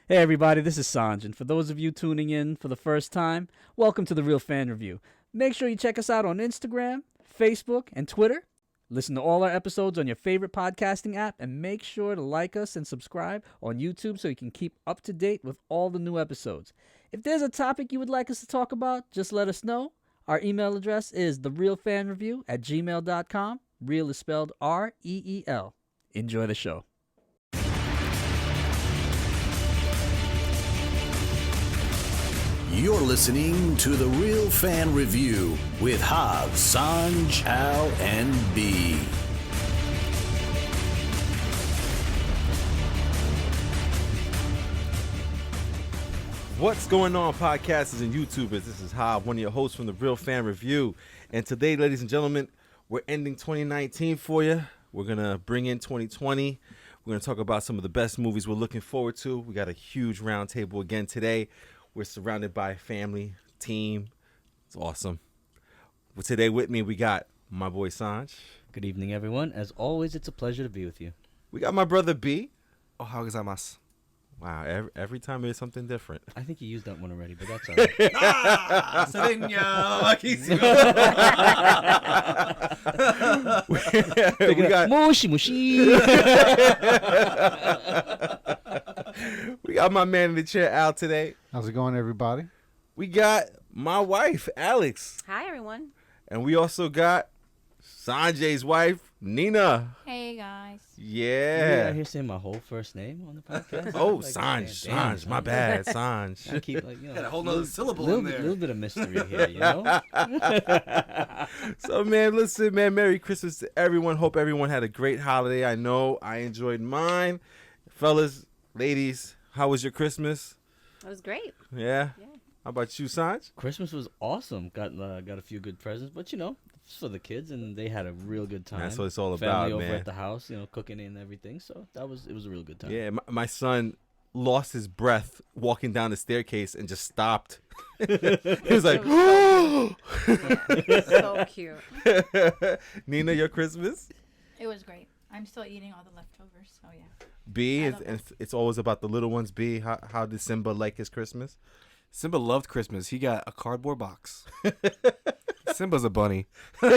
Hey everybody, this is Sanj, and for those of you tuning in for the first time, welcome to The Real Fan Review. Make sure you check us out on Instagram, Facebook, and Twitter. Listen to all our episodes on your favorite podcasting app, and make sure to like us and subscribe on YouTube so you can keep up to date with all the new episodes. If there's a topic you would like us to talk about, just let us know. Our email address is therealfanreview@gmail.com. Real is spelled R-E-E-L. Enjoy the show. You're listening to The Real Fan Review with Hav, Sanj, Al, and B. What's going on, podcasters and YouTubers? This is Hav, one of your hosts from The Real Fan Review. And today, ladies and gentlemen, we're ending 2019 for you. We're going to bring in 2020. We're going to talk about some of the best movies we're looking forward to. We got a huge round table again today. We're surrounded by family, team. It's awesome. Well, today with me, we got my boy Sanj. Good evening, everyone. As always, it's a pleasure to be with you. We got my brother B. Ohayou gozaimasu. Wow, every time there's something different. I think you used that one already, but that's all right. We got Mushi mushi. we got my man in the chair, Al, today. How's it going, everybody? We got my wife, Alex. Hi, everyone. And we also got Sanjay's wife, Nina. Hey, guys. Yeah. I hear saying my whole first name on the podcast. Oh, Like, Sanj, damn, my bad, I Sanj. keep like, you know, Got a whole nother syllable little in there. little bit of mystery here, you know. So, man, listen, man, Merry Christmas to everyone. Hope everyone had a great holiday. I know I enjoyed mine. Fellas, ladies, how was your Christmas? That was great. Yeah? Yeah. How about you, Sanj? Christmas was awesome. Got a few good presents, but you know, it's for the kids, and they had a real good time. That's what it's all Family about, over man. at the house, you know, cooking and everything. So it was a real good time. Yeah, my son lost his breath walking down the staircase and just stopped. He was like, So cute. Nina, your Christmas? It was great. I'm still eating all the leftovers, so yeah. B, I and love it's always about the little ones. B, how did Simba like his Christmas? Simba loved Christmas. He got a cardboard box. Simba's a bunny. And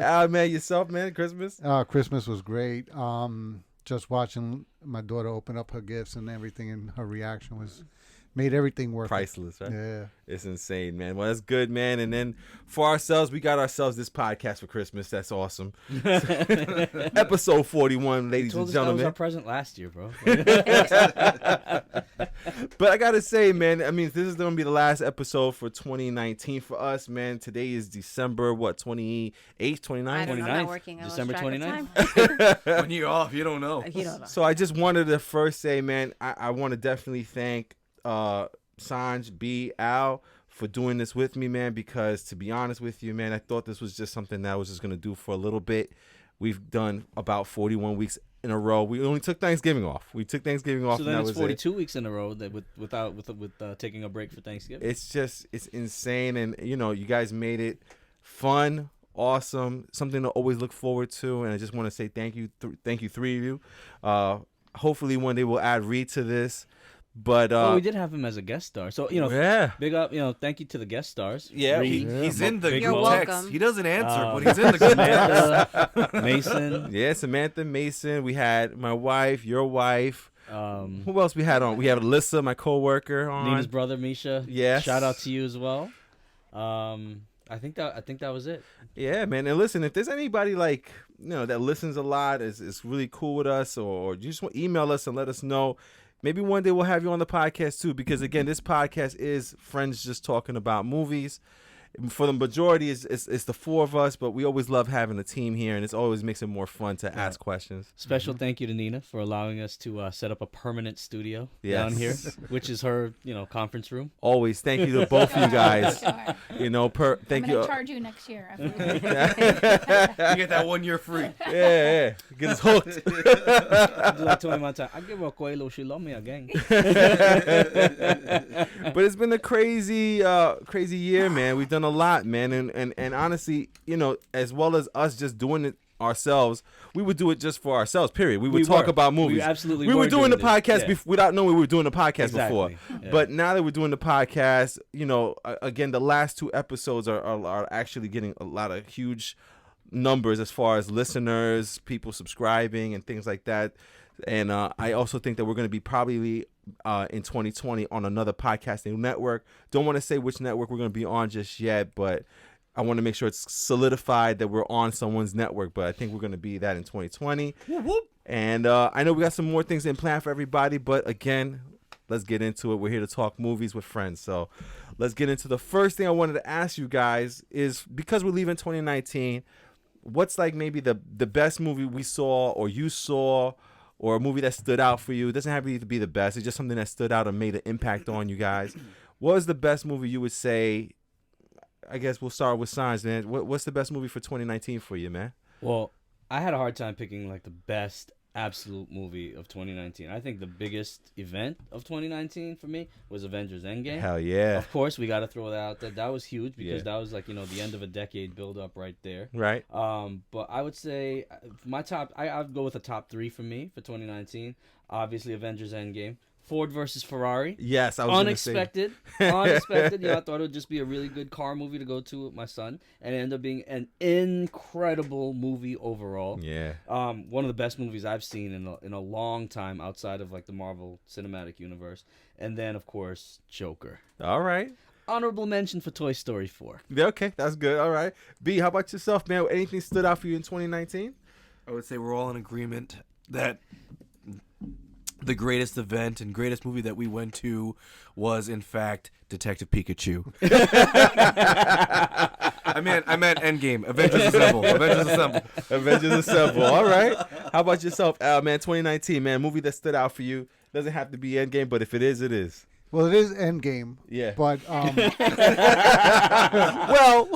Al, man, yourself, man, Christmas? Christmas was great. Just watching my daughter open up her gifts and everything, and her reaction made everything worth Priceless, it. right? Yeah. It's insane, man. Well, that's good, man. And then for ourselves, we got ourselves this podcast for Christmas. That's awesome. Episode 41, ladies and Told us that was gentlemen. our present last year, bro. But I gotta say, man, I mean, this is gonna be the last episode for 2019 for us, man. Today is December, 28th, 29th? I don't know. I'm 29th, not working. I lost December track of 29th. time. When you're off, you don't know. You don't know. So I just wanted to first say, man, I want to definitely thank Sanj, B, Al for doing this with me, man, because to be honest with you, man, I thought this was just something that I was just going to do for a little bit. We've done about 41 weeks in a row. We only took Thanksgiving off. We took Thanksgiving off, So and then that it's was 42 weeks in a row that with taking a break for Thanksgiving. it's insane. And, you know, you guys made it fun, awesome, something to always look forward to. And I just want to say thank you, three of you. Hopefully one day we'll add Reed to this. But we did have him as a guest star. So, you know, yeah. big up, you know, thank you to the guest stars. Yeah, Reed, He's in the Big You're Mo, text. welcome. He doesn't answer, but he's in the good text. Samantha, Mason. Yeah, Samantha, Mason. We had my wife, your wife. Um, Who else we had on? We had Alyssa, my coworker, on. Nina's brother Misha. Yes. Shout out to you as well. I think that was it. Yeah, man. And listen, if there's anybody like, you know, that listens a lot, is really cool with us, or you just want email us and let us know. Maybe one day we'll have you on the podcast too, because again, this podcast is friends just talking about movies. For the majority, it's the four of us, but we always love having a team here, and it always makes it more fun to ask questions. Special thank you to Nina for allowing us to set up a permanent studio Yes. down here, which is her, you know, conference room. Always thank you to both of you guys. Sure. You know, thank I'm you. gonna charge you next year. After we You get that 1 year free. Yeah, get us hooked. I do that to him one time. I give her a coilo, she love me again. But it's been a crazy year, man. We've done a lot, man, and honestly, you know, as well as us just doing it ourselves, we would do it just for ourselves. Period. We would We talk were. about movies. We absolutely We were doing the this. podcast Yeah. without knowing we were doing the podcast Exactly. before. Yeah. But now that we're doing the podcast, again, the last 2 episodes are actually getting a lot of huge numbers as far as listeners, people subscribing, and things like that. And I also think that we're going to be probably in 2020 on another podcasting network. Don't want to say which network we're going to be on just yet, but I want to make sure it's solidified that we're on someone's network. But I think we're going to be that in 2020. Whoop, whoop. And I know we got some more things in plan for everybody, but again, let's get into it. We're here to talk movies with friends. So let's get into the first thing I wanted to ask you guys is, because we're leaving 2019, what's like maybe the best movie we saw or you saw, or a movie that stood out for you? It doesn't have to be the best. It's just something that stood out and made an impact on you guys. What was the best movie you would say? I guess we'll start with Signs, man. What's the best movie for 2019 for you, man? Well, I had a hard time picking like the best absolute movie of 2019. I think the biggest event of 2019 for me was Avengers Endgame. Hell yeah. Of course, we got to throw that out there. That was huge because Yeah. that was like, the end of a decade build up right there. Right. But I would say my top, I'd go with a top 3 for me for 2019. Obviously, Avengers Endgame. Ford versus Ferrari. Yes, I was Unexpected. Unexpected. I thought it would just be a really good car movie to go to with my son, and it ended up being an incredible movie overall. Yeah. One of the best movies I've seen in a long time outside of like the Marvel Cinematic Universe. And then, of course, Joker. All right. Honorable mention for Toy Story 4. Yeah, okay, that's good. All right. B, how about yourself, man? Anything stood out for you in 2019? I would say we're all in agreement that the greatest event and greatest movie that we went to was, in fact, Detective Pikachu. I meant Endgame. Avengers Assemble. Avengers Assemble. Avengers Assemble. All right. How about yourself, Al, man? 2019, man. Movie that stood out for you. Doesn't have to be Endgame, but if it is, it is. Well, it is Endgame. Yeah. But Well.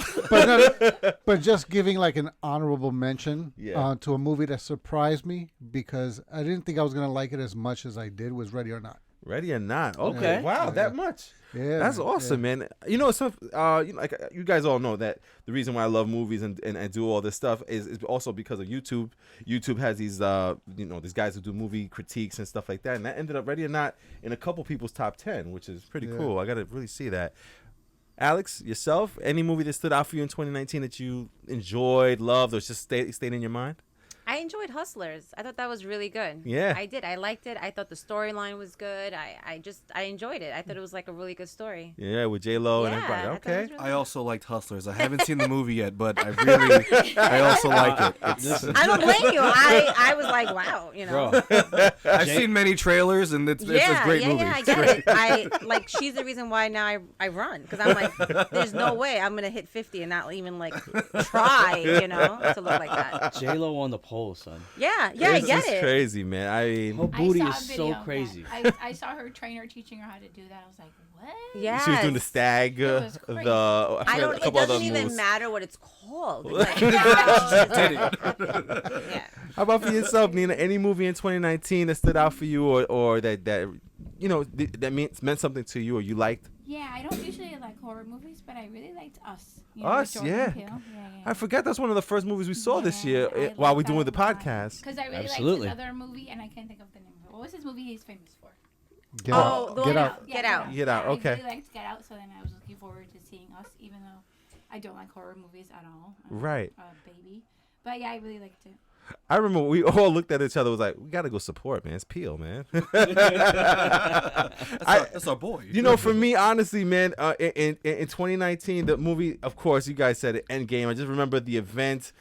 but just giving like an honorable mention Yeah. to a movie that surprised me because I didn't think I was gonna like it as much as I did was Ready or Not. Ready or Not. Okay. Okay. Wow, Yeah. that much. Yeah, That's man, awesome, man. Like you guys all know that the reason why I love movies and do all this stuff is also because of YouTube. YouTube has these these guys who do movie critiques and stuff like that, and that ended up Ready or Not in a couple people's top 10, which is pretty Yeah. cool. I gotta really see that. Alex, yourself, any movie that stood out for you in 2019 that you enjoyed, loved, or just stayed in your mind? I enjoyed Hustlers. I thought that was really good. Yeah. I did. I liked it. I thought the storyline was good. I enjoyed it. I thought it was like a really good story. Yeah, with J-Lo and Yeah, everybody. I thought it Okay. was really I also liked Hustlers. I haven't seen the movie yet, but I also like it. Listen, I don't blame you. I was like, wow, bro. I've seen many trailers, and it's a great movie. Yeah, I get it. I like she's the reason why now I run because I'm like, there's no way I'm gonna hit 50 and not even like try, to look like that. J-Lo on the pole, son. Yeah, I This get is it. crazy, man. I mean, Her booty I is saw a video so of that. crazy. I saw her trainer teaching her how to do that. I was like, what? Yeah. she was doing the stag, It was the crazy. I I forgot don't. a It couple other doesn't even moves. matter what it's called. It's like, yeah. How about for yourself, Nina? Any movie in 2019 that stood out for you, or that meant something to you, or you liked? Yeah, I don't usually like horror movies, but I really liked Us. Us, with Jordan yeah. Peele. I forgot that's one of the first movies we saw this year while we're doing the podcast. Because I really Absolutely. liked his other movie, and I can't think of the name of it. What was his movie he's famous for? Get Oh, out. the Get one- out. Get Out. Get Out, Yeah, okay. I really liked Get Out, so then I was looking forward to seeing Us, even though I don't like horror movies at all. I'm Right. a baby. But yeah, I really liked it. I remember we all looked at each other. Was like, we gotta go support, man. It's Peel, man. That's our boy. For me, honestly, man, in 2019, the movie, of course, you guys said it, Endgame. I just remember the event.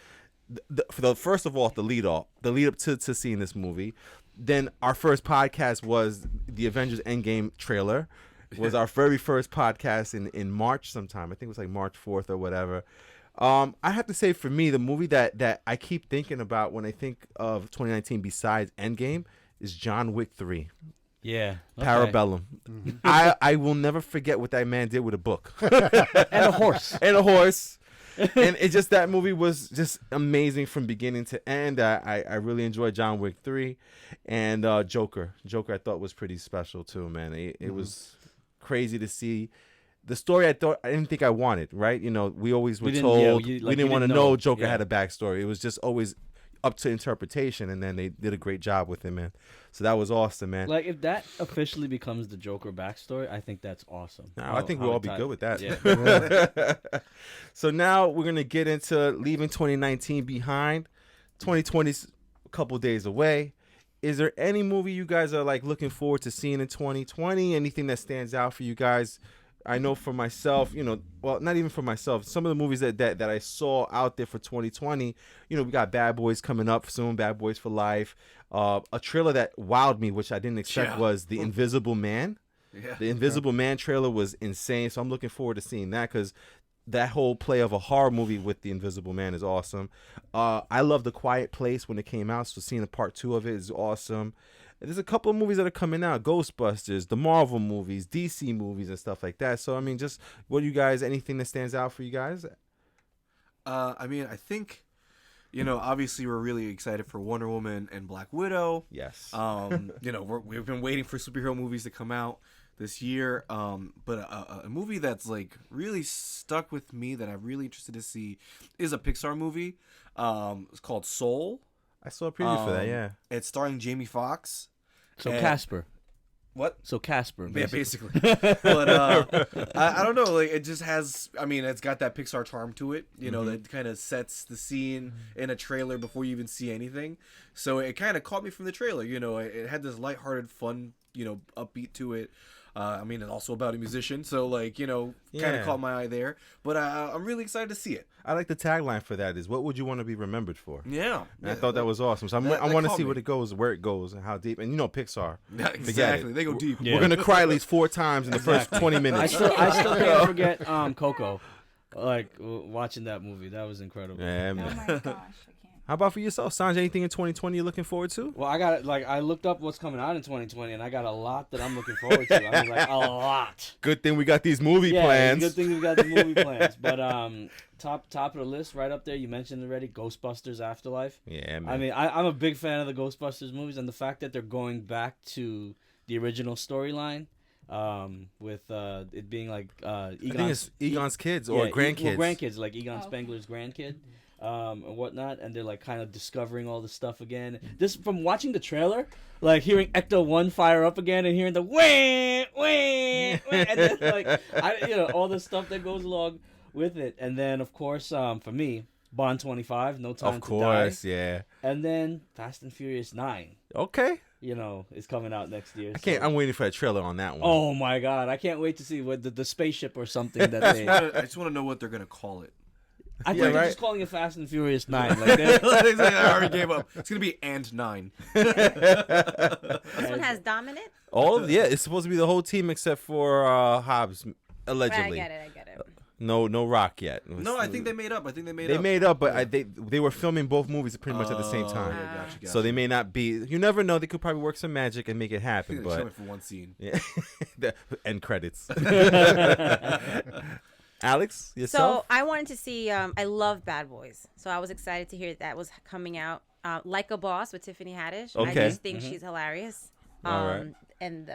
First of all, the lead up to seeing this movie. Then our first podcast was the Avengers Endgame trailer. It was our very first podcast in March sometime. I think it was like March 4th or whatever. I have to say, for me, the movie that I keep thinking about when I think of 2019 besides Endgame is John Wick 3. Yeah. okay. Parabellum. I will never forget what that man did with a book. And a horse. And a horse. And it just, that movie was just amazing from beginning to end. I really enjoyed John Wick 3. And Joker I thought was pretty special too, man. It was crazy to see the story. I didn't think I wanted, right? We always were We didn't- told yeah, we didn't want to know Joker had a backstory. It was just always up to interpretation, and then they did a great job with it, man. So that was awesome, man. Like, if that officially becomes the Joker backstory, I think that's awesome. I think we'll all be good with that. Yeah. So now we're going to get into leaving 2019 behind. 2020's a couple days away. Is there any movie you guys are like looking forward to seeing in 2020? Anything that stands out for you guys? I know for myself, well, not even for myself. Some of the movies that I saw out there for 2020, we got Bad Boys coming up soon, Bad Boys for Life. A trailer that wowed me, which I didn't expect, was The Invisible Man. Yeah. The Invisible Man trailer was insane, so I'm looking forward to seeing that because that whole play of a horror movie with The Invisible Man is awesome. I love The Quiet Place when it came out, so seeing a part 2 of it is awesome. There's a couple of movies that are coming out, Ghostbusters, the Marvel movies, DC movies, and stuff like that. So, I mean, just what do you guys, anything that stands out for you guys? I mean, I think, obviously we're really excited for Wonder Woman and Black Widow. Yes. We've been waiting for superhero movies to come out this year. But a movie that's like really stuck with me that I'm really interested to see is a Pixar movie. It's called Soul. I saw a preview for that, yeah. It's starring Jamie Foxx. So Casper. What? So Casper. Basically. Yeah, basically. But I don't know. Like, it just has. I mean, it's got that Pixar charm to it. That kind of sets the scene in a trailer before you even see anything. So it kind of caught me from the trailer. It had this lighthearted, fun, upbeat to it. I mean, it's also about a musician, so kind of caught my eye there. But I'm really excited to see it. I like the tagline for that is, what would you want to be remembered for? Yeah. And I thought that was awesome. So I want to see where it goes, and how deep. And Pixar. Yeah, exactly. They go deep. Yeah. We're going to cry at least 4 times in the first 20 minutes. I still can't forget Coco. Like, watching that movie. That was incredible. Yeah, Oh man. my gosh, I can't. How about for yourself, Sanjay? Anything in 2020 you're looking forward to? Well, I looked up what's coming out in 2020, and I got a lot that I'm looking forward to. I mean, like, a lot. Good thing we got these movie plans. Good thing we got the movie plans. But top of the list, right up there, you mentioned already, Ghostbusters Afterlife. Yeah, man. I mean, I'm a big fan of the Ghostbusters movies, and the fact that they're going back to the original storyline, with it being like I think it's Egon's kids or grandkids. Grandkids, like Egon Spengler's grandkid. And whatnot, and they're like kind of discovering all the stuff again. This from watching the trailer, like hearing Ecto 1 fire up again and hearing the wah, wah, wah, and then like all the stuff that goes along with it. And then of course, for me, Bond 25, No Time to Die. Of course, yeah. And then Fast and Furious 9. Okay. Is coming out next year. I'm waiting for a trailer on that one. Oh my god, I can't wait to see what the spaceship or something that they. I just want to know what they're gonna call it. I think they're just calling it Fast and Furious 9. Like I already gave up. It's going to be And 9. This one has Dom in it? It's supposed to be the whole team except for Hobbs, allegedly. I get it. No Rock yet. No, I think they made up. They made up, but they were filming both movies pretty much at the same time. Yeah, gotcha. So they may not be. You never know. They could probably work some magic and make it happen. But show it for one scene. Yeah. End credits. Alex, yourself? So I wanted to see. I love Bad Boys, so I was excited to hear that was coming out. Like a Boss with Tiffany Haddish. Okay. I just think she's hilarious. All right. And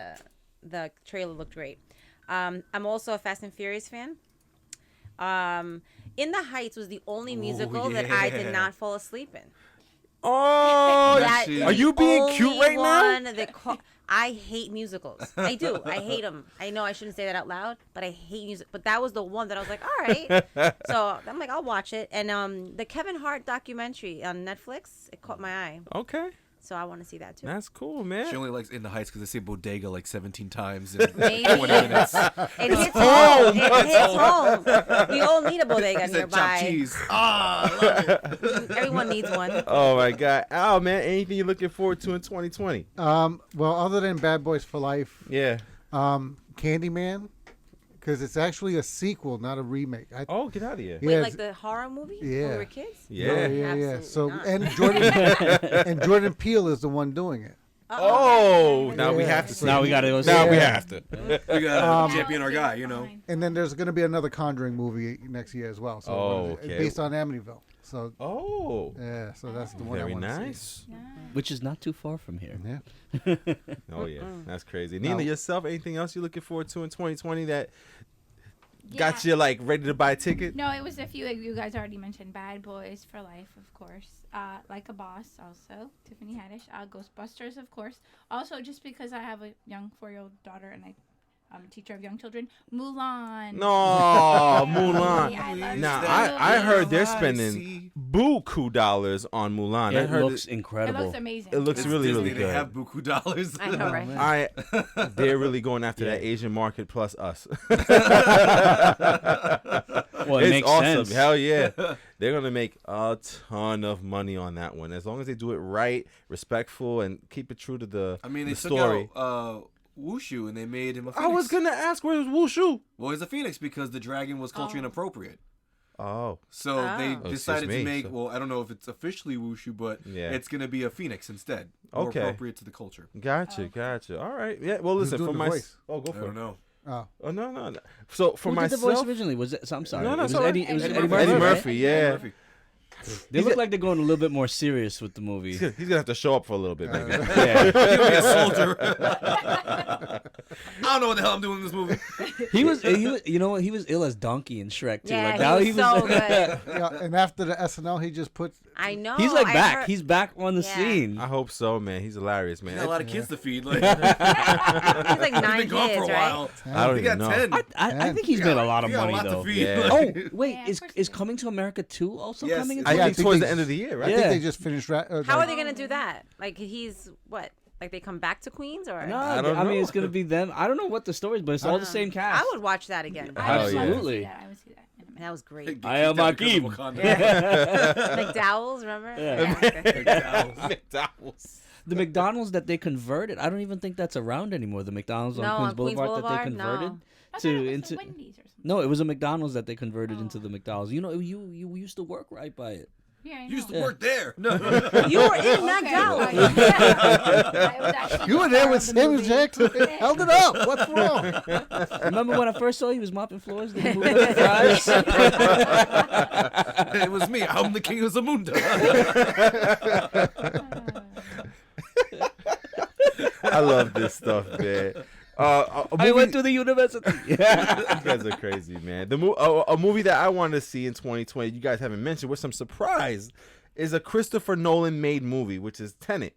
the trailer looked great. I'm also a Fast and Furious fan. In the Heights was the only musical that I did not fall asleep in. Oh, are you being cute right now? I hate musicals. I do. I hate them. I know I shouldn't say that out loud, but I hate music. But that was the one that I was like, all right. So I'm like, I'll watch it. And the Kevin Hart documentary on Netflix, it caught my eye. Okay. So I want to see that too. That's cool, man. She only likes In the Heights because they say bodega like 17 times in Maybe. 20 minutes. It hits home. It hits home. We all need a bodega nearby. Chopped cheese. I love it. Everyone needs one. Oh my God, Al, man, anything you're looking forward to in 2020? Well, other than Bad Boys for Life, Yeah. Candyman, because it's actually a sequel, not a remake. Oh, get out of here. Wait, Yeah, like the horror movie when we were kids? Yeah. yeah. Absolutely So not. and Jordan Peele is the one doing it. Oh, now we have to see. Now we got to go see Now it. we have to. We got to champion our guy, And then there's going to be another Conjuring movie next year as well. So okay. based on Amityville. So Oh, so that's the one. very I want to nice. see. Which is not too far from here. Yeah. Oh yeah, that's crazy. Nina, yourself, anything else you're looking forward to in 2020 that got you like ready to buy a ticket? No, it was a few. You guys already mentioned Bad Boys for Life, of course. Like a Boss, also. Tiffany Haddish. Ghostbusters, of course. Also, just because I have a young 4-year-old daughter and I'm a teacher of young children. Mulan. No, Mulan. I love Now, that I movie. heard they're spending buku dollars on Mulan. I It heard looks It incredible. looks amazing. it looks It's really, Disney, really They good. have buku dollars. I know, right? They're really going after that Asian market plus us. Well, it It's makes awesome. sense. Hell yeah. They're going to make a ton of money on that one. As long as they do it right, respectful, and keep it true to the, I mean, they the took story. out Wushu and they made him a phoenix. I was going to ask, where's Wushu? Well, he's a phoenix because the dragon was culturally inappropriate. Oh. So they Oh. decided Excuse to me, make, so- well, I don't know if it's officially Wushu, but Yeah. it's going to be a phoenix instead. More Okay. appropriate to the culture. Gotcha, gotcha. All right. Yeah, well, listen, doing for the my... voice? Oh, go I for don't it. know. Oh, Oh, no. So, for Who did myself... the voice originally? Was it? I'm sorry. No, no, it was it's all right. Eddie. It was Eddie Eddie Murphy. Murphy. Eddie right? Murphy, yeah. Murphy. They look like they're going a little bit more serious with the movie. He's going to have to show up for a little bit, maybe. Yeah. He'll be a soldier. I don't know what the hell I'm doing in this movie. He was, you know what? He was ill as Donkey in Shrek too. Yeah, like now he was so good. yeah. And after the SNL, he just put. I know. He's like I back. heard- He's back on the Yeah. scene. I hope so, man. He's hilarious, man. Got a lot of kids to feed. Like, He's like he's 9 been gone kids, for a right? while. I don't He even got know. 10. I think he's made a lot of He got a money lot to though. feed. Yeah. Oh wait, Yeah, is of course is he did. Coming to America 2 also Yes, coming? it's- into I Yeah, think think towards they- the end of the year, I right? Yeah. think they just finished. How are like- they gonna do that? Like he's what? Like they come back to Queens or? No, I I, don't mean know. it's gonna be them. I don't know what the story is, but it's all the same cast. I would watch that again. Hell yeah. Absolutely. I would see that in a minute. That was great. I am Akeem. McDowell's, remember? Yeah. McDonald's. The McDonald's that they converted, I don't even think that's around anymore. The McDonald's on No, Queens on Queens Boulevard that they Boulevard? No. converted I thought to it was into. the Wendy's or something. No, it was a McDonald's that they converted into Oh. the McDonald's. You know, you used to work right by it. Yeah, I know. You used to work there. No. You were in Okay, McDowell's. well, yeah. I was actually You were the there star with of the Samuel movie. Jackson. Held it up. What's wrong? Remember when I first saw you? He was mopping floors. Did he move the fries? It was me. I'm the king of Zamunda. I love this stuff, man. A I movie- went to the university. You guys are crazy, man. A movie that I wanted to see in 2020, you guys haven't mentioned, with some surprise, is a Christopher Nolan made movie, which is Tenet.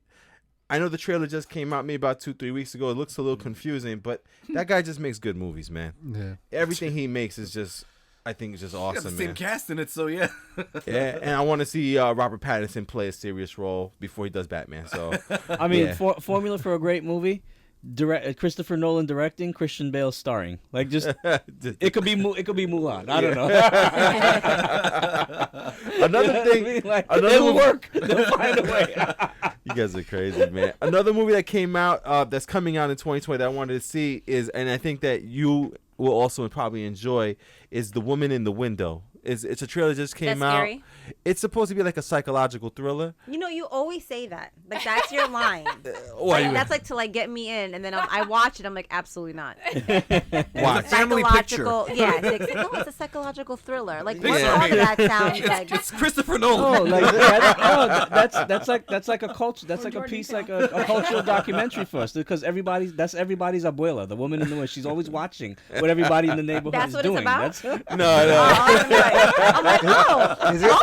I know the trailer just came out maybe about 2-3 weeks ago. It looks a little confusing, but that guy just makes good movies, man. Yeah. Everything he makes is just, I think, it's just Got the awesome, same man. cast in it, so yeah. Yeah, and I want to see Robert Pattinson play a serious role before he does Batman. So I mean, Yeah. formula for a great movie. Christopher Nolan directing, Christian Bale starring. Like just it could be Mulan. I don't know. Another thing, I mean, like, another it'll movie- work. They'll find a way. You guys are crazy, man. Another movie that came out, that's coming out in 2020 that I wanted to see is, and I think that you will also probably enjoy, is The Woman in the Window. It's a trailer that just came That's out. scary? It's supposed to be like a psychological thriller. You know, you always say that. Like that's your line. Why Like, you- that's like to like get me in, and then I watch it. I'm like, absolutely not. Why? Family picture. Yeah, no, it's a psychological thriller. Like what Yeah. part of that sounds like? It's Christopher Oh, Nolan. like that's like a culture. That's like a Jordan piece, Peele. like a cultural documentary for us, because everybody's abuela, the woman in the West. She's always watching what everybody in the neighborhood That's is what it's doing. about? That's No. I'm like, oh,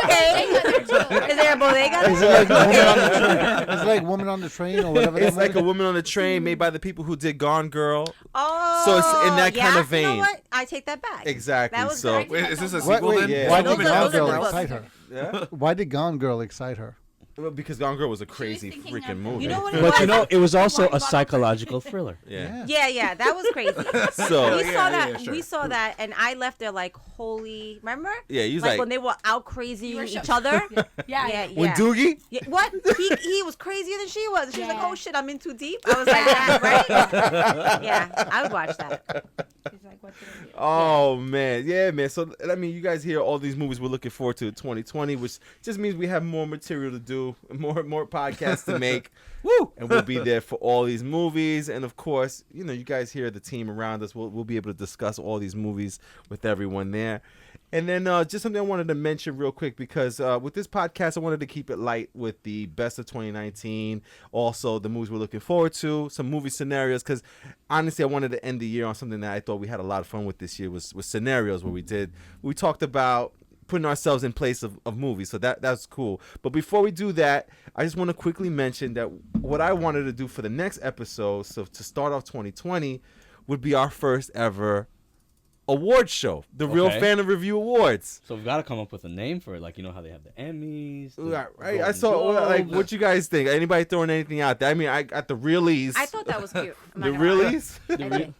okay. Is there a bodega? Is it like woman on the train? Is it like Woman on the Train or whatever? It's that like a movie? woman on the train made by the people who did Gone Girl. Oh, So it's in that yeah, kind of You know vein. what? I take that back. Exactly. That was So good. Wait, is this a Wait, sequel wait, then? Yeah. why Those did are- Gone those are Girl the books. excite her? yeah. Why did Gone Girl excite her? Well, because Gone Girl was a crazy thinking freaking of- movie. You know what it But was? you know, it was also Wine a bottle psychological thriller. Yeah. Yeah, that was crazy. So we saw that. yeah, sure. We saw that, and I left there like, holy. Remember? Yeah, he was like like- when they were out crazy You were each shocked. other. Yeah. Yeah, When yeah. Doogie? Yeah, what? He was crazier than she was. She was like, Yeah. "Oh shit, I'm in too deep." I was like, "Yeah, right?" Yeah, I would watch that. He's like, what did I do? Oh man, yeah, man. So I mean, you guys hear all these movies we're looking forward to in 2020, which just means we have more material to do, more podcasts to make. Woo! And we'll be there for all these movies, and of course, you know, you guys hear the team around us. We'll be able to discuss all these movies with everyone there. And then just something I wanted to mention real quick, because with this podcast, I wanted to keep it light with the best of 2019. Also, the movies we're looking forward to, some movie scenarios, because honestly, I wanted to end the year on something that I thought we had a lot of fun with this year, was scenarios where we talked about putting ourselves in place of movies. So that's cool. But before we do that, I just want to quickly mention that what I wanted to do for the next episode, so to start off 2020, would be our first ever award show, the Real Fan of Review Awards. So we've got to come up with a name for it, like you know how they have the Emmys. Right. I saw like what you guys think. Anybody throwing anything out there? I mean, I got the realies. I thought that was cute. The realies. The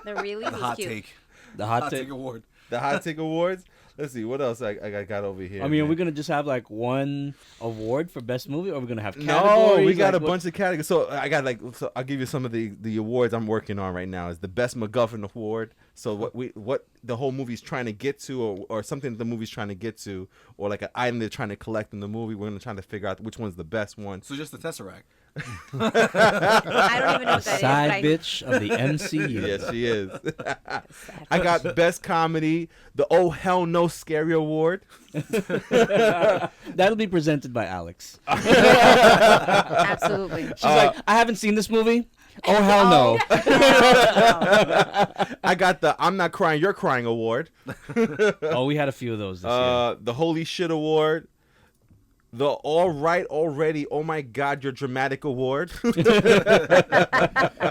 realies The is hot cute. take. The hot Hot take. take award. The hot take awards. Let's see what else I got over here. I mean, are man. we gonna just have like one award for best movie, or are we gonna have No, categories? we got like, a bunch of categories. So I got so I'll give you some of the awards I'm working on right now. Is the Best MacGuffin Award. So what the whole movie's trying to get to, or something the movie's trying to get to, or like an item they're trying to collect in the movie. We're gonna try to figure out which one's the best one. So just the Tesseract. I don't even know what that is. Side but I- bitch of the MCU. Yes, she is. I got Best Comedy, the Oh Hell No Scary Award. That'll be presented by Alex. Absolutely. She's like, I haven't seen this movie. Oh hell no. I got the I'm Not Crying, You're Crying Award. Oh, we had a few of those this year. The Holy Shit Award. The All Right Already, Oh My God, Your Dramatic Award.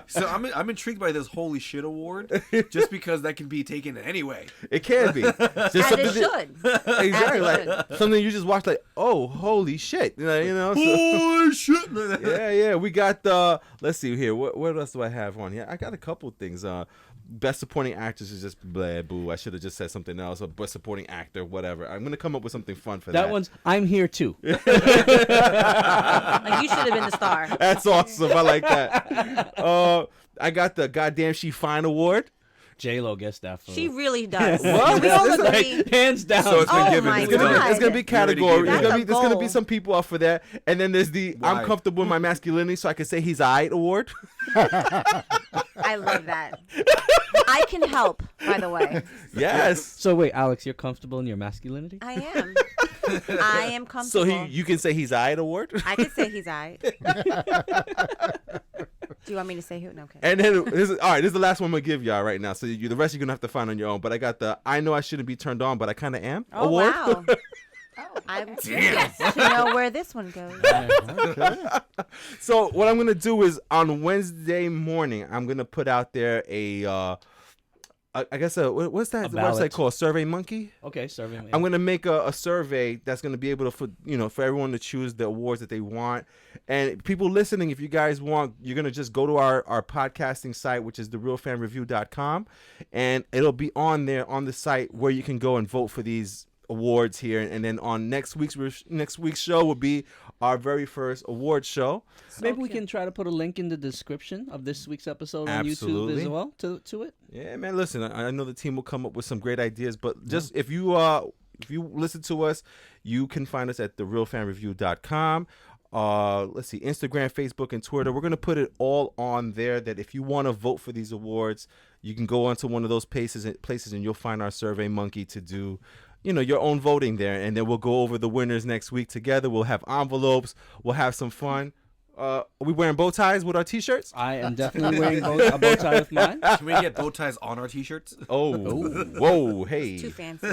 So I'm intrigued by this holy shit award, just because that can be taken anyway. It can be. Just As it something should. exactly, As it like something you just watch, like, oh, holy shit, you know. So, Holy shit! yeah. We got the. Let's see here. What else do I have on here? I got a couple things. Best Supporting Actress is just blah boo. I should have just said something else. Or Best Supporting Actor, whatever. I'm gonna come up with something fun for that. That one's I'm here too. Like you should have been the star. That's awesome. I like that. I got the Goddamn She Fine Award. J-Lo gets that for She really does. What? We all It's agree. like, hands down. So it's been Oh given. my It's It's been gonna, God. be, it's gonna be category. That's There's a gonna be goal. some people up for that, and then there's the Why? I'm comfortable in my masculinity, so I can say he's aight award. I love that. I can help, by the way. Yes. So wait, Alex, you're comfortable in your masculinity? I am. I am So comfortable. you can say he's aight award. I could say he's I. Do you want me to say who? No, okay. And then this is, all right. This is the last one I'm gonna give y'all right now. So the rest you're gonna have to find on your own. But I got the I know I shouldn't be turned on, but I kind of am Oh, award. wow. I'm curious to know where this one goes. So what I'm gonna do is on Wednesday morning, I'm gonna put out there a I guess what's that ballot. website called? Survey Monkey. Okay, survey. I'm gonna make a survey that's gonna be able to for everyone to choose the awards that they want. And people listening, if you guys want, you're gonna just go to our podcasting site, which is therealfanreview.com, and it'll be on there on the site where you can go and vote for these awards here. And then on next week's show will be our very first award show. Maybe we can try to put a link in the description of this week's episode on YouTube Absolutely. as well to it. Yeah, man. Listen, I know the team will come up with some great ideas, but just if you listen to us, you can find us at therealfanreview.com. Let's see, Instagram, Facebook, and Twitter. We're gonna put it all on there. That if you want to vote for these awards, you can go onto one of those places, and you'll find our Survey Monkey to do, your own voting there. And then we'll go over the winners next week together. We'll have envelopes. We'll have some fun. Are we wearing bow ties with our T-shirts? I am definitely wearing a bow tie with mine. Can we get bow ties on our t-shirts? Oh, whoa, hey. Too fancy.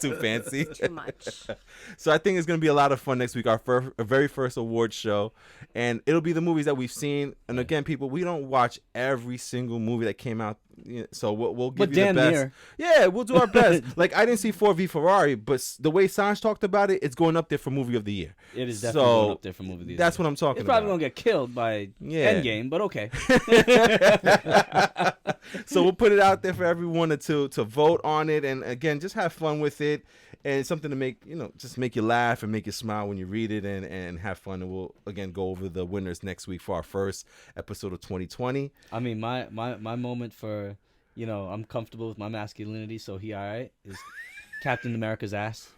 Too fancy. Too much. So I think it's going to be a lot of fun next week, our very first award show. And it'll be the movies that we've seen. And again, people, we don't watch every single movie that came out. So we'll give But you damn the best. near. Yeah, we'll do our best. Like, I didn't see Ford v Ferrari, but the way Sanj talked about it, it's going up there for movie of the year. It is definitely going up there for movie of the year. That's what I'm talking It's probably about. gonna get killed by Yeah. Endgame, but okay. So we'll put it out there for everyone to vote on it, and again, just have fun with it, and it's something to make just make you laugh and make you smile when you read it, and have fun. And we'll again go over the winners next week for our first episode of 2020. I mean, my moment for I'm comfortable with my masculinity, so he all right is Captain America's ass.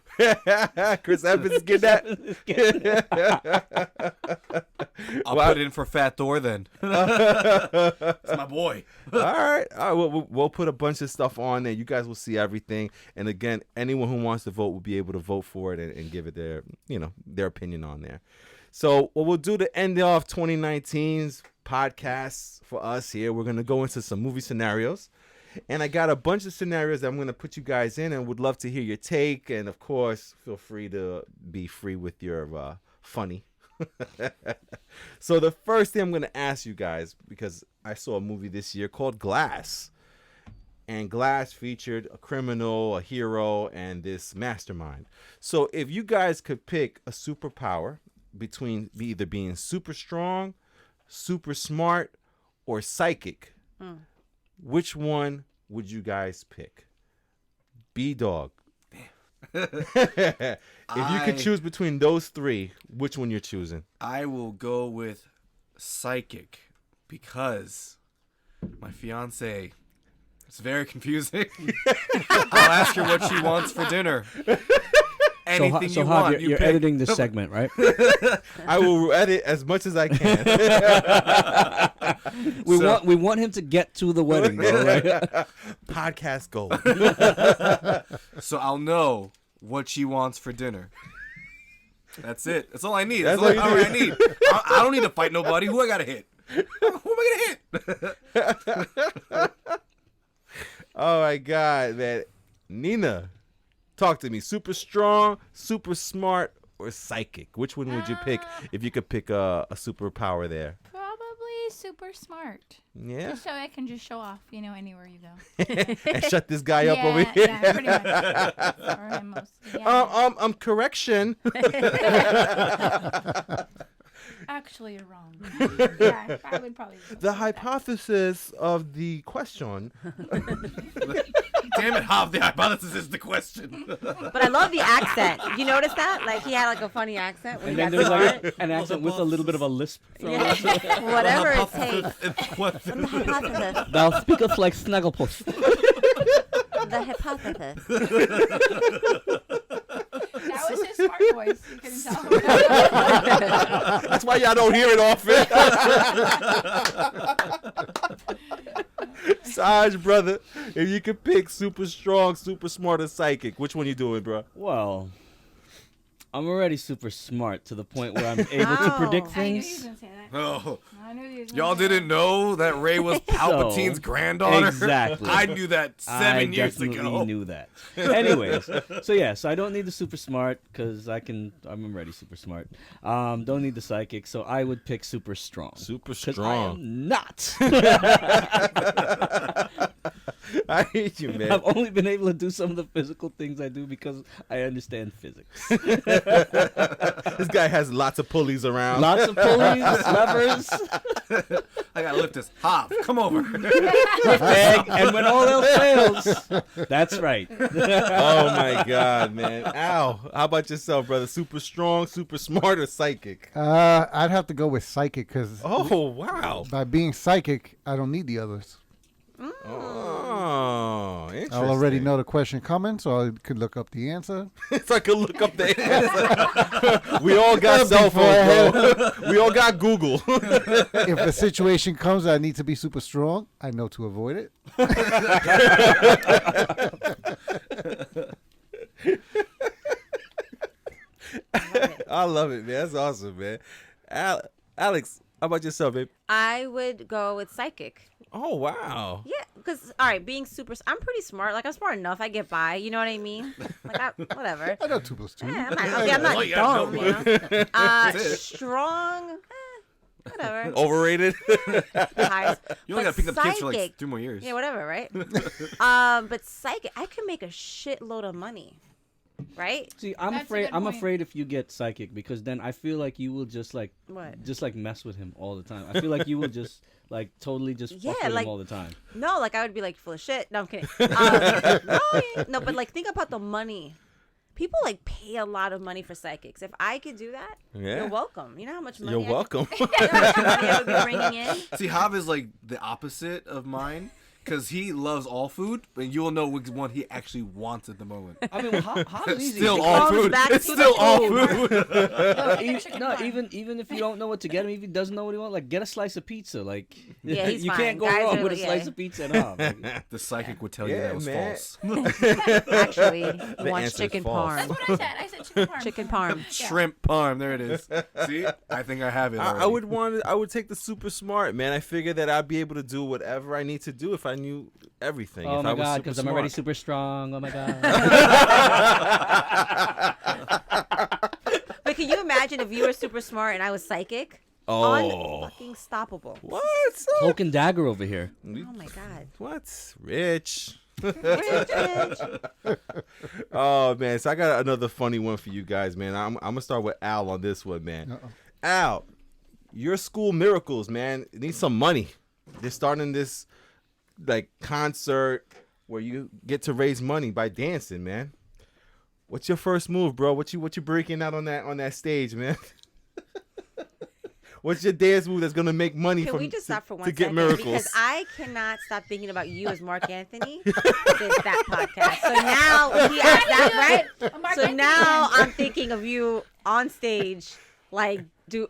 Chris Evans get that. I'll put it in for Fat Thor then. It's my boy. All right. We'll put a bunch of stuff on there. You guys will see everything. And again, anyone who wants to vote will be able to vote for it and give it their opinion on there. So what we'll do to end off 2019's podcasts for us here, we're going to go into some movie scenarios. And I got a bunch of scenarios that I'm going to put you guys in and would love to hear your take. And, of course, feel free to be free with your funny. So the first thing I'm going to ask you guys, because I saw a movie this year called Glass. And Glass featured a criminal, a hero, and this mastermind. So if you guys could pick a superpower between either being super strong, super smart, or psychic, which one would you guys pick? B-Dog. If you could choose between those three, which one you're choosing? I will go with psychic because my fiance, it's very confusing. I'll ask her what she wants for dinner. Anything so you Hob, want. you're pick. editing this segment, right? I will edit as much as I can. We want him to get to the wedding, bro, right? Podcast goal. So I'll know what she wants for dinner. That's it. That's all I need. That's That's all all you I need. I don't need to fight nobody. Who I gotta hit? Who am I gonna hit? Oh my God, man. Nina, talk to me. Super strong, super smart, or psychic? Which one would you pick if you could pick a superpower there? Probably super smart. Yeah. Just so I can just show off, anywhere you go. And shut this guy up over here. Yeah, pretty much. Or him mostly. Yeah. Correction. Actually, you're wrong. Yeah, I would probably. The hypothesis of the question. Damn it, Hob, the hypothesis is the question. But I love the accent. You notice that? Like he had like a funny accent when And then he there's got like smart. an accent with a little bit of a lisp. Yeah. Whatever it takes. What? The hypothesis. Thou speaketh like Snagglepuss. The hypothesis. That was his smart voice. You couldn't tell. That's why y'all don't hear it often. Saj, brother, if you could pick super strong, super smart, or psychic, which one you doing, bro? Well, I'm already super smart to the point where I'm able to predict I knew he was things. going to say that. Oh. I knew he was Y'all gonna say didn't know that Rey was Palpatine's granddaughter? Exactly. I knew that 7 years I definitely ago. knew that. Anyways, so I don't need the super smart because I'm already super smart. Don't need the psychic, so I would pick super strong. Super 'Cause strong. I am not. I hate you, man. I've only been able to do some of the physical things I do because I understand physics. This guy has lots of pulleys around. Lots of pulleys, levers, I gotta lift this. Hob, come over. egg, and when all else fails, that's right. Oh my God, man. Ow. How about yourself, brother? Super strong, super smart, or psychic? I'd have to go with psychic because Oh, wow. by being psychic, I don't need the others. Oh, interesting. I'll already know the question coming, so I could look up the answer. So I could look up the answer. We all got cell phones, bro. We all got Google. If a situation comes that I need to be super strong, I know to avoid it. I love it, man. That's awesome, man. Alex, how about yourself, babe? I would go with psychic. Oh, wow. Yeah, because being I'm pretty smart. Like I'm smart enough. I get by. You know what I mean? Like whatever. I know 2 + 2. Yeah, I'm not Oh, yeah, dumb. no, You know? it. Strong. Whatever. Overrated? Highs. You only But gotta pick up kids for like psychic- 3 more years. Yeah, whatever, right? But psychic, I could make a shitload of money, right? See, I'm That's a afraid. good I'm point. afraid if you get psychic because then I feel like you will just like mess with him all the time. I feel like you will just like totally just fuck with like- him all the time. No, like I would be like full of shit. No, I'm kidding. No, but like think about the money. People like pay a lot of money for psychics. If I could do that, Yeah. you're welcome. You know how much money? You're welcome. You know how much money I would be bringing in. See, Hob is like the opposite of mine. because he loves all food, and you will know which one he actually wants at the moment. I mean, how is easy? Still It all comes food. back It's to still the all food. food. No, even if you don't know what to get him, if he doesn't know what he wants, like get a slice of pizza. Like Yeah, he's you fine. can't go Guys wrong are- with a yeah. slice of pizza and all. Like, The psychic would tell you Yeah, that was man. false. Actually, he The wants answer's chicken false. parm. That's what I said. I said chicken parm. Chicken parm. Yeah. Shrimp parm. There it is. See, I think I have it. I already. would take the super smart, man. I figured that I'd be able to do whatever I need to do if I knew everything. oh if my I was god, super because I'm already smart. super strong. Oh my god. But can you imagine if you were super smart and I was psychic? Oh, Unfucking stoppable. what? Cloak and dagger over here. Oh my god. What? Rich. Rich. Oh man, so I got another funny one for you guys, man. I'm gonna start with Al on this one, man. Al, your school miracles, man, need some money. They're starting this like concert where you get to raise money by dancing, man. What's your first move, bro? What you breaking out on that stage, man? What's your dance move that's gonna make money Can from we just stop for one to get second? miracles? Because I cannot stop thinking about you as Mark Anthony since that podcast. So now he asked that, right? A Mark So Anthony now fan. I'm thinking of you on stage, like,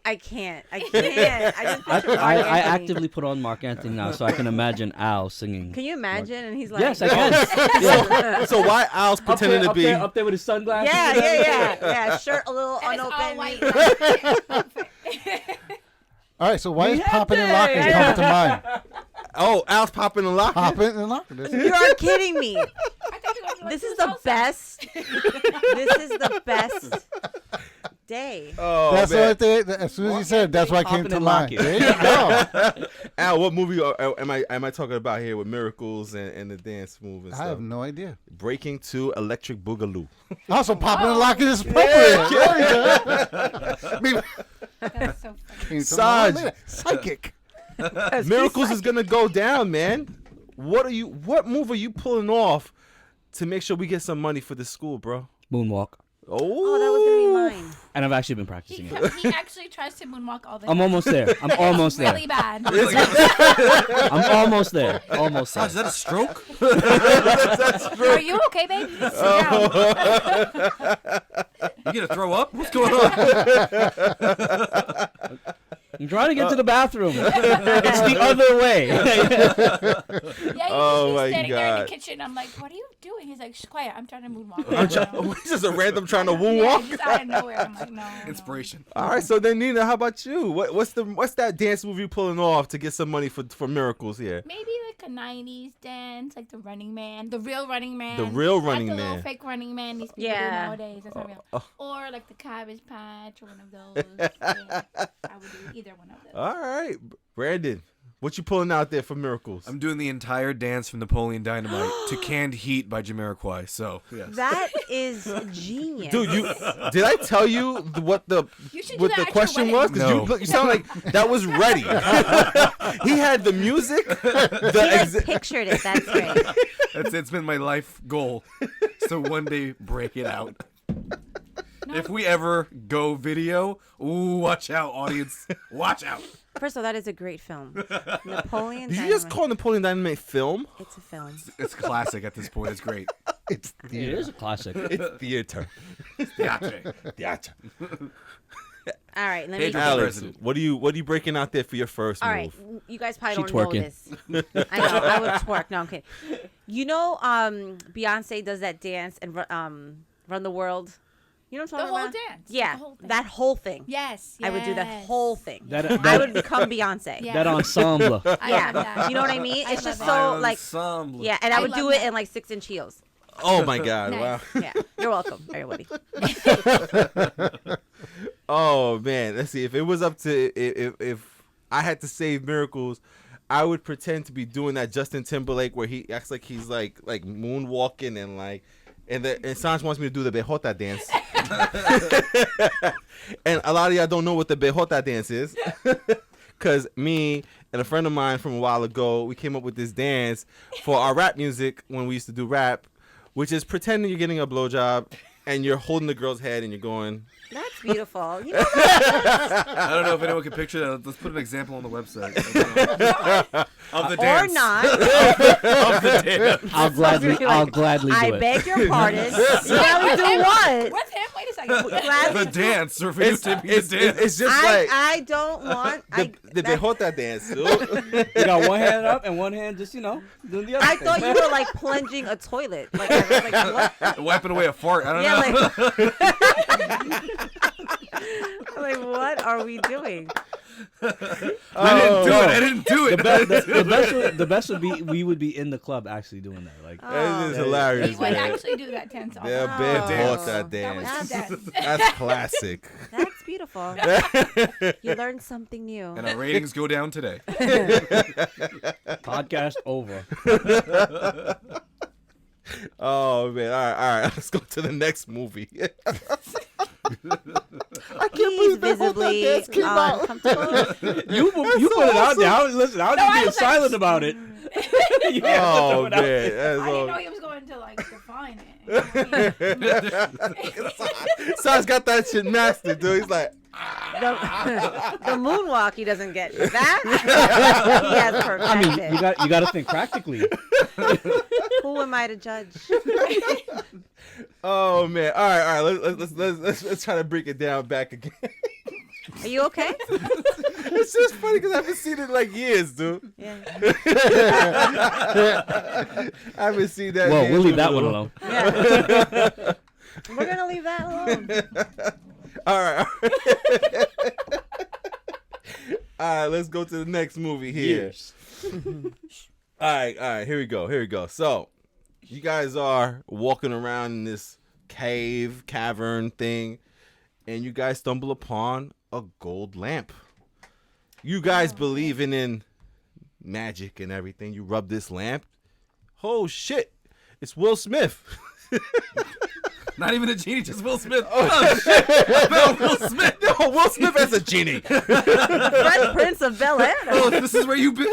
I can't. I just picture Mark I Anthony. actively put on Mark Anthony now, so I can imagine Al singing. Can you imagine? And he's like, Yes, I can. So why Al's pretending to be? up there with his sunglasses. Yeah. Shirt a little And it's all unopened. white. All right, so why is have popping and to. locking coming to mind? Oh, Al's popping and locking. Popping and locking. This is- You're kidding me. I thought you were gonna This do is the salsa. best. This is the best day. Oh, That's man. what they, as soon as you said it, that's what came Popping to and mind. locking. There you go. Al, what movie am I talking about here with miracles and the dance move and I stuff? have no idea. Breaking to Electric Boogaloo. Also, popping and locking is appropriate. I mean, That's so funny. came to Sarge. mind. Psychic. Miracles is gonna go down, man. What move are you pulling off to make sure we get some money for this school, bro? Moonwalk. Oh, that was gonna be mine. And I've actually been He, practicing it. he actually tries to moonwalk all the time. I'm almost there. I'm almost there. Really bad. I'm almost there. Almost there. Is that a stroke? Are you okay, baby? Sit down. You gonna throw up? What's going on? I'm trying to get to the bathroom. It's the other way. Yeah, he's Oh my standing there in God. the kitchen. I'm like, what are you doing? He's like, shh, quiet. I'm trying to moonwalk. It's just a random trying to Yeah, moonwalk. just out of nowhere. I'm like, no. Inspiration. All right, so then Nina, how about you? What's that dance move you pulling off to get some money for miracles here? Maybe like a 90s dance, like the Running Man, the real Running Man. The real Running like the Man. little fake Running Man these people do Yeah. nowadays. That's not real. Or like the Cabbage Patch or one of those. Yeah, I would do either one of those. All right, Brandon, what you pulling out there for miracles? I'm doing the entire dance from Napoleon Dynamite to Canned Heat by Jamiroquai. So, yes. That is genius. Dude, did I tell you what the You should do what that the at your question wedding. was? No. You sound like that was ready. He had the music. He just pictured it. That's great. It's been my life goal. So one day break it out. No. If we ever go video, ooh, watch out, audience. Watch out. First of all, that is a great film. Napoleon Did you just Dynamite. call Napoleon Dynamite film? It's a film. It's classic at this point. It's great. It's It is a classic. It's theater. Theatre. Theater. All right, let me. Pedro. Alex, President. what are you breaking out there for your first All move? right, you guys probably She don't know twerking. this. I know, I would twerk. No, I'm kidding. You know, Beyonce does that dance and Run the World. You know what I'm The talking whole about? dance. Yeah, The whole thing. that whole thing. Yes, I would do that yes. whole thing. That, I that, would become Beyonce. Yeah. that ensemble. I Yeah, love that. you know what I mean? I It's just love so that. like, Ensemble. yeah, and I I would love do it that. in like 6-inch heels. Oh my God! Nice. Wow. Yeah, you're welcome, everybody. Oh man, let's see. If it was up to if I had to save miracles, I would pretend to be doing that Justin Timberlake where he acts like he's like moonwalking and like, and Sanj wants me to do the Bejota dance. And a lot of y'all don't know what the Bejota dance is, because me and a friend of mine from a while ago, we came up with this dance for our rap music when we used to do rap, which is pretending you're getting a blowjob and you're holding the girl's head and you're going. That's That's beautiful. You know, I don't know if anyone can picture that. Let's put an example on the website of the or dance. not. Of the dance. I'll gladly do I it. beg your pardon. Gladly do what? What's him? Wait a second. Gladly The dance, or for you to be the dance. It's just like I don't want. the Bejota dance, dude. You got one hand up and one hand just, doing the other I thing. thought you were like plunging a toilet. Like, I was like what? Wiping away a fart. I don't Yeah, know. like what are we doing? I didn't do it. The best would be we would be in the club actually doing that. Like, That is He hilarious, would man. actually do that dance all Yeah, the time. Bejota That dance. was dance. That's classic. That's beautiful. You learned something new. And our ratings go down today. podcast over. Oh man! All right. Let's go to the next movie. He's visibly uncomfortable. You put it out there. I was listening. I was just being silent about it. You have to throw Oh it out there. man! That's I didn't all. know he was going to like define it. Son's got that shit mastered, dude. He's like, The moonwalk he doesn't get. That he has perfected. I mean, you got to think practically. Who am I to judge? oh man! All right. Let's try to break it down back again. Are you okay? It's just funny because I haven't seen it in like years, dude. Yeah. I haven't seen that. Well, in we'll years, leave that dude. one alone. Yeah. We're gonna leave that alone. All right. All right, let's go to the next movie here. All right, here we go. So, you guys are walking around in this cavern thing, and you guys stumble upon a gold lamp. You guys believing in magic and everything. You rub this lamp. Oh, shit. It's Will Smith. Not even a genie, just Will Smith. Oh, shit. No, Will Smith. No, Will Smith as a genie. Fresh Prince of Bel-Air. Oh, this is where you've been?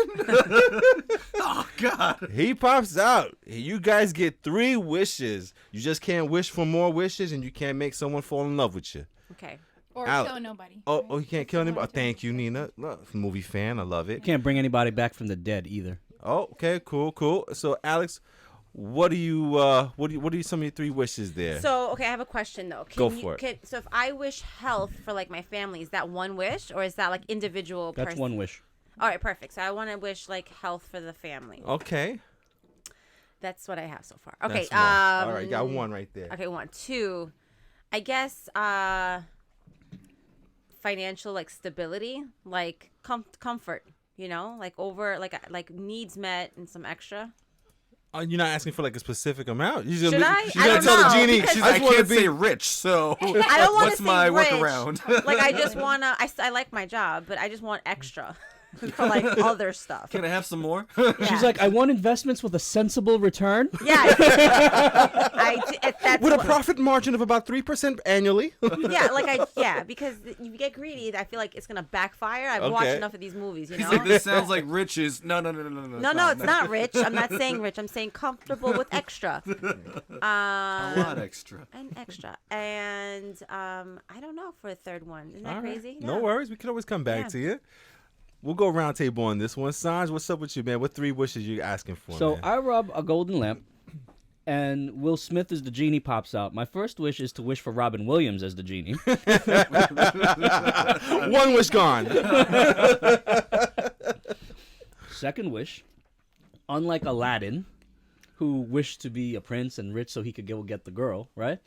Oh, God. He pops out. You guys get 3 wishes. You just can't wish for more wishes, and you can't make someone fall in love with you. Okay. Or Out. kill nobody. Oh, you can't kill anybody. Oh, thank you, Nina. Look, movie fan. I love it. Can't bring anybody back from the dead either. Oh, okay, cool. So, Alex, what are you some of your 3 wishes there? So, okay, I have a question though. Go for it. So, if I wish health for like my family, is that one wish, or is that like individual? That's one wish. All right, perfect. So, I want to wish like health for the family. Okay. That's what I have so far. Okay. That's one. All right, got 1 right there. Okay, 1, 2. I guess financial like stability, like comfort. You know, like over like needs met and some extra. You're not asking for like a specific amount. She's Should I? She's I gonna don't tell know, the genie. because- I I just want to can't be say rich, so I don't want what's to my say rich. workaround? Like I just wanna. I like my job, but I just want extra for like other stuff. Can I have some more? She's like, I want investments with a sensible return. Yeah. That's with a what- profit margin of about 3% annually. Yeah, because you get greedy. I feel like it's gonna backfire. I've watched Okay. enough of these movies, you He's know. like, this sounds like riches. No. No, it's not rich. I'm not saying rich. I'm saying comfortable with extra. A lot extra. And extra. And I don't know for a third one. Isn't that All right. crazy? No worries. We can always come back Yeah. to you. We'll go round table on this one. Sanj, what's up with you, man? What 3 wishes you asking for, So man? I rub a golden lamp, and Will Smith as the genie pops out. My first wish is to wish for Robin Williams as the genie. 1 wish gone. Second wish, unlike Aladdin, who wished to be a prince and rich so he could go get the girl, right?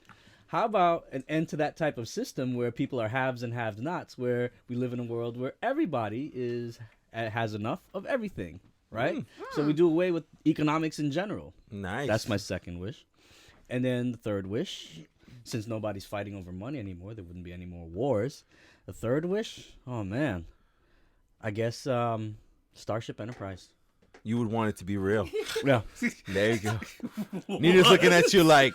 How about an end to that type of system where people are haves and have-nots, where we live in a world where everybody has enough of everything, right? So we do away with economics in general. Nice. That's my second wish. And then the third wish, since nobody's fighting over money anymore, there wouldn't be any more wars. The third wish, oh man, I guess Starship Enterprise. You would want it to be real. Yeah. There you go. Nina's looking at you like,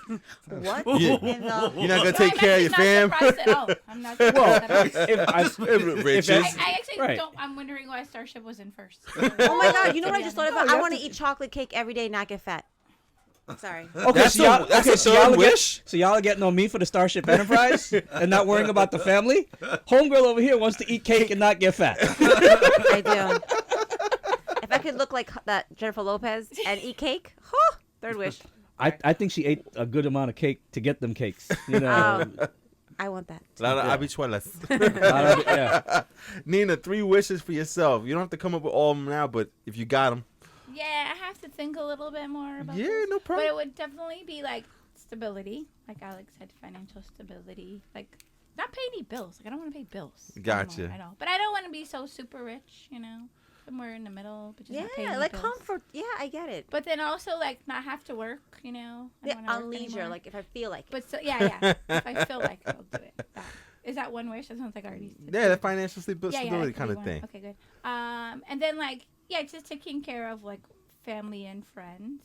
What? You- in the... you're not going to No, take I'm care of your actually fam? not surprised at all. I'm not surprised at all. Riches. I actually Right. don't. I'm wondering why Starship was in first. Oh my God! You know what I just thought about? you I have want to to- eat chocolate cake every day, and not get fat. Sorry. Okay, That's so y'all, a- that's okay, a so third y'all are wish? so y'all are getting on me for the Starship Enterprise and not worrying about the family. Homegirl over here wants to eat cake and not get fat. I do. If I could look like that Jennifer Lopez and eat cake, third wish. I think she ate a good amount of cake to get them cakes. You know. I want that. Habichuelas. Yeah. Nina, 3 wishes for yourself. You don't have to come up with all of them now, but if you got them. Yeah, I have to think a little bit more about Yeah, this. no problem. But it would definitely be like stability, like Alex said, financial stability. Like not pay any bills. Like I don't want to pay bills. Gotcha. anymore, I know, but I don't want to be so super rich. You know, somewhere in the middle, but just not pay Yeah, any like bills. comfort. Yeah, I get it. But then also like not have to work. You know, I Yeah, don't wanna on work leisure, anymore. like if I feel like it. But so yeah. If I feel like it, I'll do it. Is that one wish? That sounds like I already. said Yeah, two. the financial stability that could kind be of one. thing. Okay, good. And then like just taking care of like family and friends.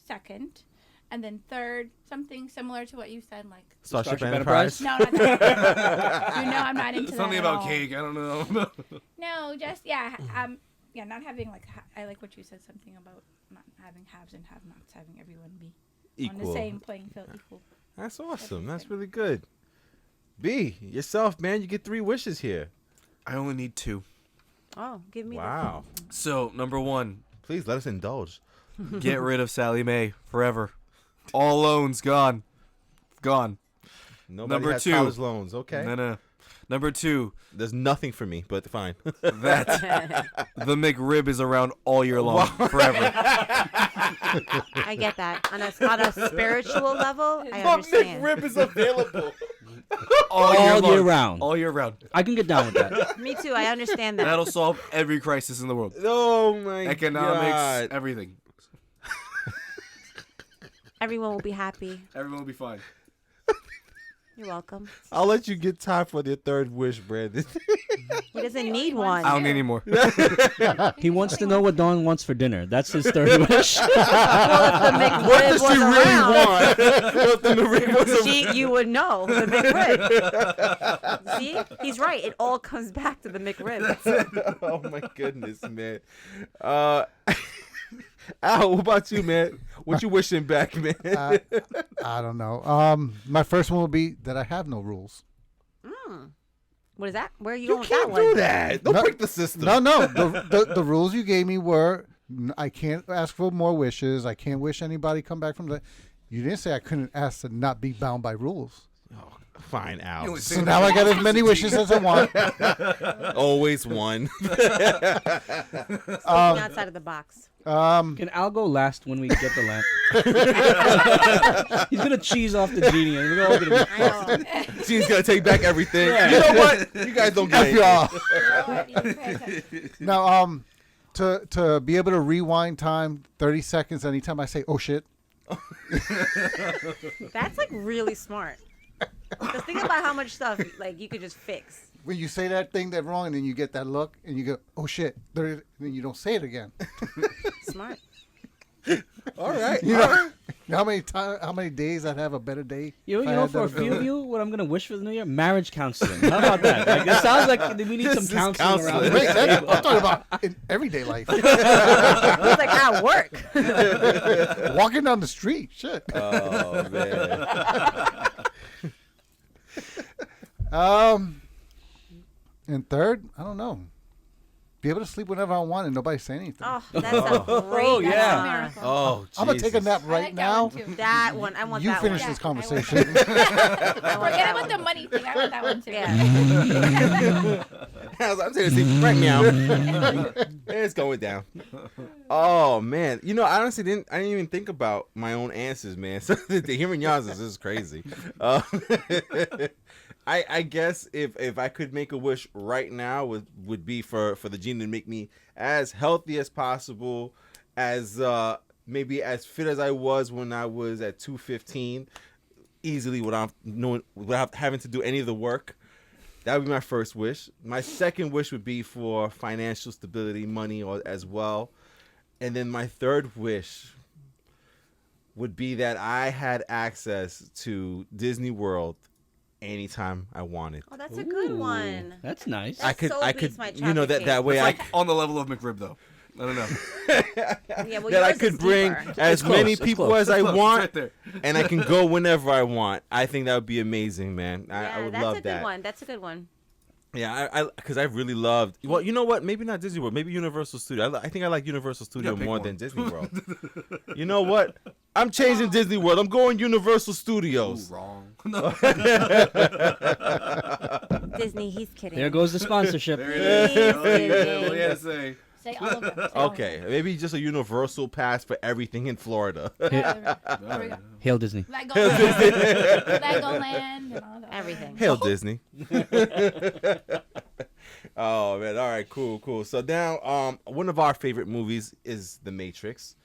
Second, and then third, something similar to what you said, like. Starship Starship Enterprise. No, not that. You know, I'm not into Something that at about all. cake. I don't know. No, just not having like. I like what you said. Something about not having haves and have-nots, having everyone be on the Equal. same playing field, equal. That's awesome. That's Everything. really good. B, yourself, man. You get 3 wishes here. I only need 2. Oh, give me Wow. So number 1, Please let us indulge. get rid of Sally Mae forever. All loans gone. Gone. Nobody Number has 2. college loans. Okay. No. Number 2, There's nothing for me, but fine. that the McRib is around all year long, forever. I get that. On a spiritual level, I understand. is available. All All year long. round. All year round. I can get down with that. Me too. I understand that. That'll solve every crisis in the world. Oh my Economics, God. everything. Everyone will be happy. Everyone will be fine. You're welcome. I'll let you get time for your 3rd wish, Brandon. He doesn't need one. I don't need any more. He wants to know what Dawn wants for dinner. That's his 3rd wish. Well, if the McRib was around, What the McRib was you would know the McRib. See, he's right. It all comes back to the McRib. Oh my goodness, man. Al, what about you, man? What you wishing back, man? I don't know. My first one will be that I have no rules. What is that? Where are you you going with can't that one? do that. Don't No. break the system. No. The rules you gave me were I can't ask for more wishes. I can't wish anybody come back from the. You didn't say I couldn't ask to not be bound by rules. Fine, Al. So now I got as many wishes as I want. Always one. Thinking outside of the box. Can Al go last when we get the lamp? He's gonna cheese off the genie, and we're all gonna be. I know. She's gonna take back everything. Yeah. You know what? You guys don't get F it. y'all. Now, to be able to rewind time 30 seconds anytime I say, oh shit. That's like really smart. Just think about how much stuff like you could just fix. When you say that thing that wrong and then you get that look and you go, oh shit, then you don't say it again. Smart. All right. You know how many days I'd have a better day? You if I know, had for a that few of ability? you, what I'm gonna wish for the new year: marriage counseling. How about that? Like, it sounds like we need This some is counseling around. counseling. Wait, I'm talking about in everyday life. It's like at work. Walking down the street, shit. Oh man. And third, I don't know. Be able to sleep whenever I want and nobody say anything. Oh, that's a great Oh, one. yeah. Oh, Jesus. I'm gonna take a nap I right like now. That one too. That one. I want You that finish one. this Yeah, conversation. I want Forget that about one. the money thing. I want that one too. Yeah. I'm saying sleep right now. It's going down. Oh man, you know, I honestly didn't even think about my own answers, man. So hearing y'all's is crazy. I guess if I could make a wish right now would be for the genie to make me as healthy as possible, as maybe as fit as I was when I was at 215, easily without having to do any of the work. That would be my first wish. My second wish would be for financial stability, money as well. And then my third wish would be that I had access to Disney World anytime I wanted. Oh, that's a good Ooh, one. That's nice. That I could, so I beats could, my you know, traffic that case. way It's I like on the level of McRib, though. I don't know. Yeah, well, that I yours could is bring deeper. as close, many it's people close. as I Close, it's want, right there. and I can go whenever I want. I think that would be amazing, man. I Yeah, would that's love a good that. one. That's a good one. Yeah, because I really loved. Well, you know what? Maybe not Disney World. Maybe Universal Studio. I think I like Universal Studio pick more one. than Disney World. You know what? I'm changing Disney World. I'm going Universal Ooh, Studios. wrong. Disney, he's kidding. There goes the sponsorship. There it is. Please, Oh, you Disney. got what you had to say. Say all of them. Say all of Okay, maybe just a universal pass for everything in Florida. them. Here we go. Hail Disney. Legoland. Legoland and all that. Everything. Hail Disney. Oh man! All right, cool. So now, one of our favorite movies is The Matrix.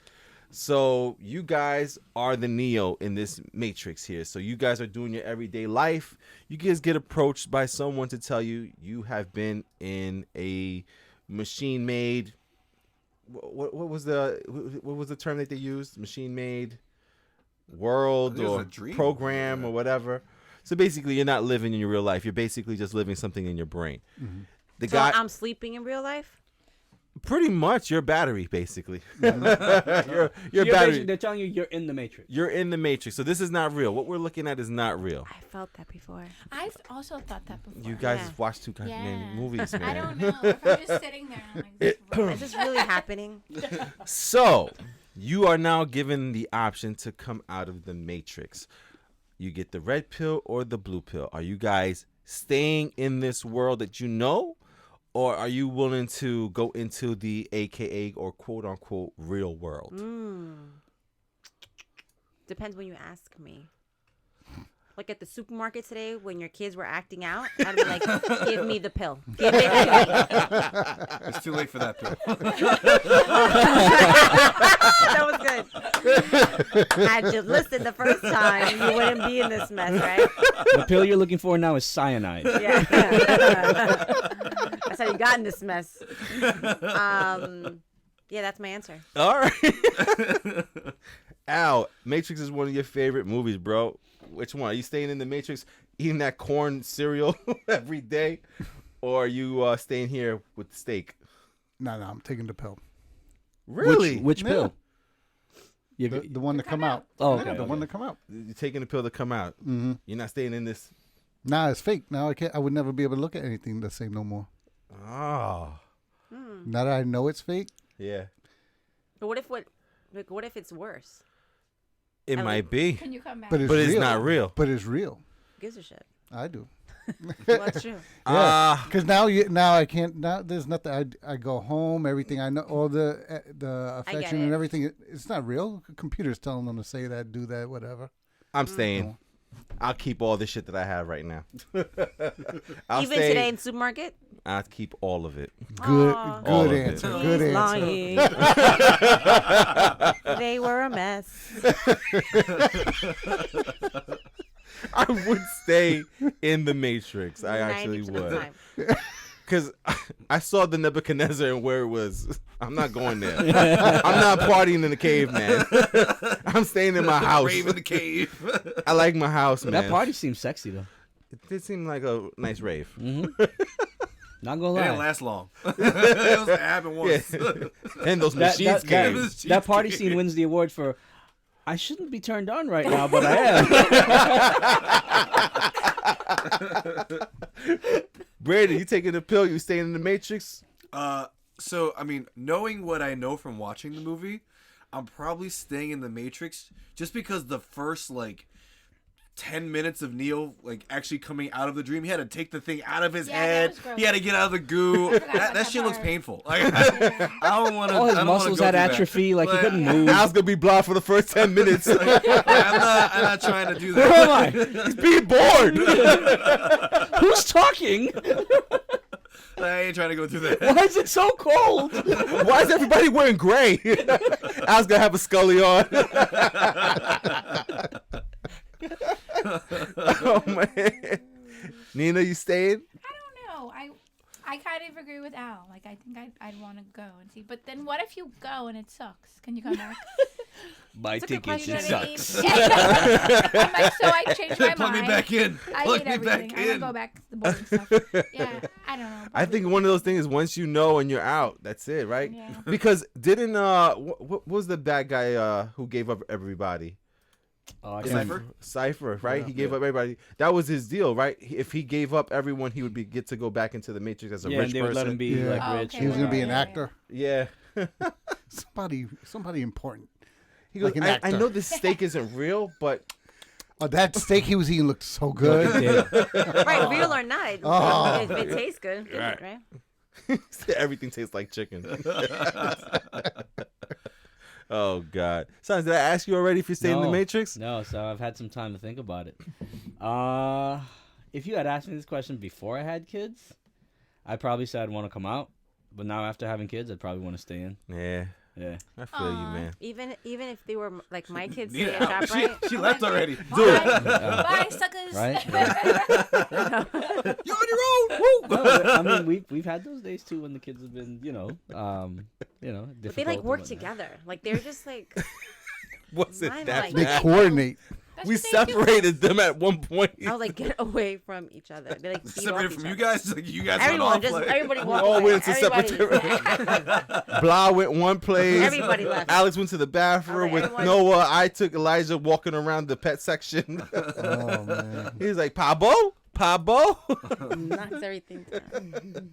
So you guys are the Neo in this Matrix here. So you guys are doing your everyday life. You guys get approached by someone to tell you you have been in a machine-made. What was the term that they used? Machine-made world I think it was or a dream. program or whatever. So basically, you're not living in your real life. You're basically just living something in your brain. The So guy, I'm sleeping in real life? pretty much your battery, basically. Mm-hmm. your You're battery. basically- they're telling you you're in the Matrix. You're in the Matrix. So this is not real. What we're looking at is not real. I felt that before. I've also thought that before. You guys Yeah. watch too goddamn movies, man. I don't know. If I'm just sitting there, I'm like, this is wrong. Is this really happening? So you are now given the option to come out of the Matrix. You get the red pill or the blue pill. Are you guys staying in this world that you know? Or are you willing to go into the AKA or quote unquote real world? Depends when you ask me. Like at the supermarket today, when your kids were acting out, I'd be like, give me the pill. Give it to me. It's too late for that, though. That was good. Had you listened the first time, you wouldn't be in this mess, right? The pill you're looking for now is cyanide. Yeah. That's how you got in this mess. Yeah, that's my answer. All right. Al, Matrix is one of your favorite movies, bro. Which one? Are you staying in the Matrix eating that corn cereal every day? Or are you staying here with the steak? No, I'm taking the pill. Really? Which Yeah. pill? You- The one that come out. Oh, Yeah, okay, the okay. one that come out. You're taking the pill to come out. Mm-hmm. You're not staying in this. Nah, it's fake. Now I can't. I would never be able to look at anything the same no more. Oh. Now that I know it's fake, Yeah. But what if it's worse? It I might be. Can you come back? but it's But it's real. not real. But it's real. Who gives a shit? I do. Well, that's true. Yeah, because now I can't. Now there's nothing. I go home. Everything I know, all the affection and it. everything. It's not real. Computer's telling them to say that, do that, whatever. I'm staying. I'll keep all the shit that I have right now. I'll Even stay. today in the supermarket? I'll keep all of it. Good, Aw. All of good it. answer. He's Good answer. lying. They were a mess. I would stay in the Matrix. I actually 90% of the would. time. Because I saw the Nebuchadnezzar and where it was. I'm not going there. I'm not partying in the cave, man. I'm staying in my house. Rave in the cave. I like my house, man. That party seems sexy though. It did seem like a nice rave. Not gonna It didn't lie. last long. It was happened once. And those That, machines that, came. that, that party scene wins the award for. I shouldn't be turned on right now, but I am. Brady, you taking the pill? You staying in the Matrix? So I mean, knowing what I know from watching the movie, I'm probably staying in the Matrix just because the first 10 minutes of Neo actually coming out of the dream, he had to take the thing out of his Yeah, that head. was gross. He had to get out of the goo. forgot about that that shit looks part. painful. I don't want to. All his muscles had atrophy, like he couldn't move. Al's gonna be blind for the first 10 minutes. I'm not trying to do Where that. am I? He's being bored. Who's talking? I ain't trying to go through that. Why is it so cold? Why is everybody wearing gray? Al's gonna have a Scully on. Oh man, Nina, you staying? I don't know. I kind of agree with Al. I think I'd want to go and see. But then what if you go and it sucks? Can you come back? My It's a good ticket question. sucks. I'm like, so I changed my Plug me mind. back in. I Plug hate me back everything. I'm in. gonna go back to the boring stuff. Yeah, I don't know. I think one of those things is once you know and you're out, that's it, right? Yeah. Because didn't what was the bad guy who gave up everybody? Oh, I In can't- Cypher? Cypher, right? Yeah. He gave up everybody. That was his deal, right? If he gave up everyone, he would get to go back into the Matrix as a Yeah, rich and they person. would let him be Yeah. like Oh, rich. okay, He was gonna be right, an right, right. actor. Yeah. Somebody important. He goes, Like an I actor. know this steak isn't real, but Oh, that steak he was eating looked so good. Right, real or not. Oh. If it tastes good, good, right? everything tastes like chicken. Oh God, Sons, did I ask you already if you stayed in the Matrix? No, so I've had some time to think about it. If you had asked me this question before I had kids, I'd probably say I'd want to come out. But now after having kids, I'd probably want to stay in. Yeah, Yeah. I feel you, man. Even if they were like my kids Nina stay at out. ShopRite. She left already. Bye, suckers. Right? You're on your own. Woo! No, I mean, we've had those days too when the kids have been, difficult. But they like and work whatnot. together. Like they're just like Was it Mine that like- They bad? coordinate. That's We what they do. separated them at one point. I was like get away from each other. They like feed Separated off from each you other. guys? Like, you guys went Everyone off, just like- everybody We walked all away. went to separate Everybody- Blah went one place. Everybody left. Alex went to the bathroom Okay, with everyone- Noah. I took Elijah walking around the pet section. Oh man. He was like, Pablo? knocks everything down.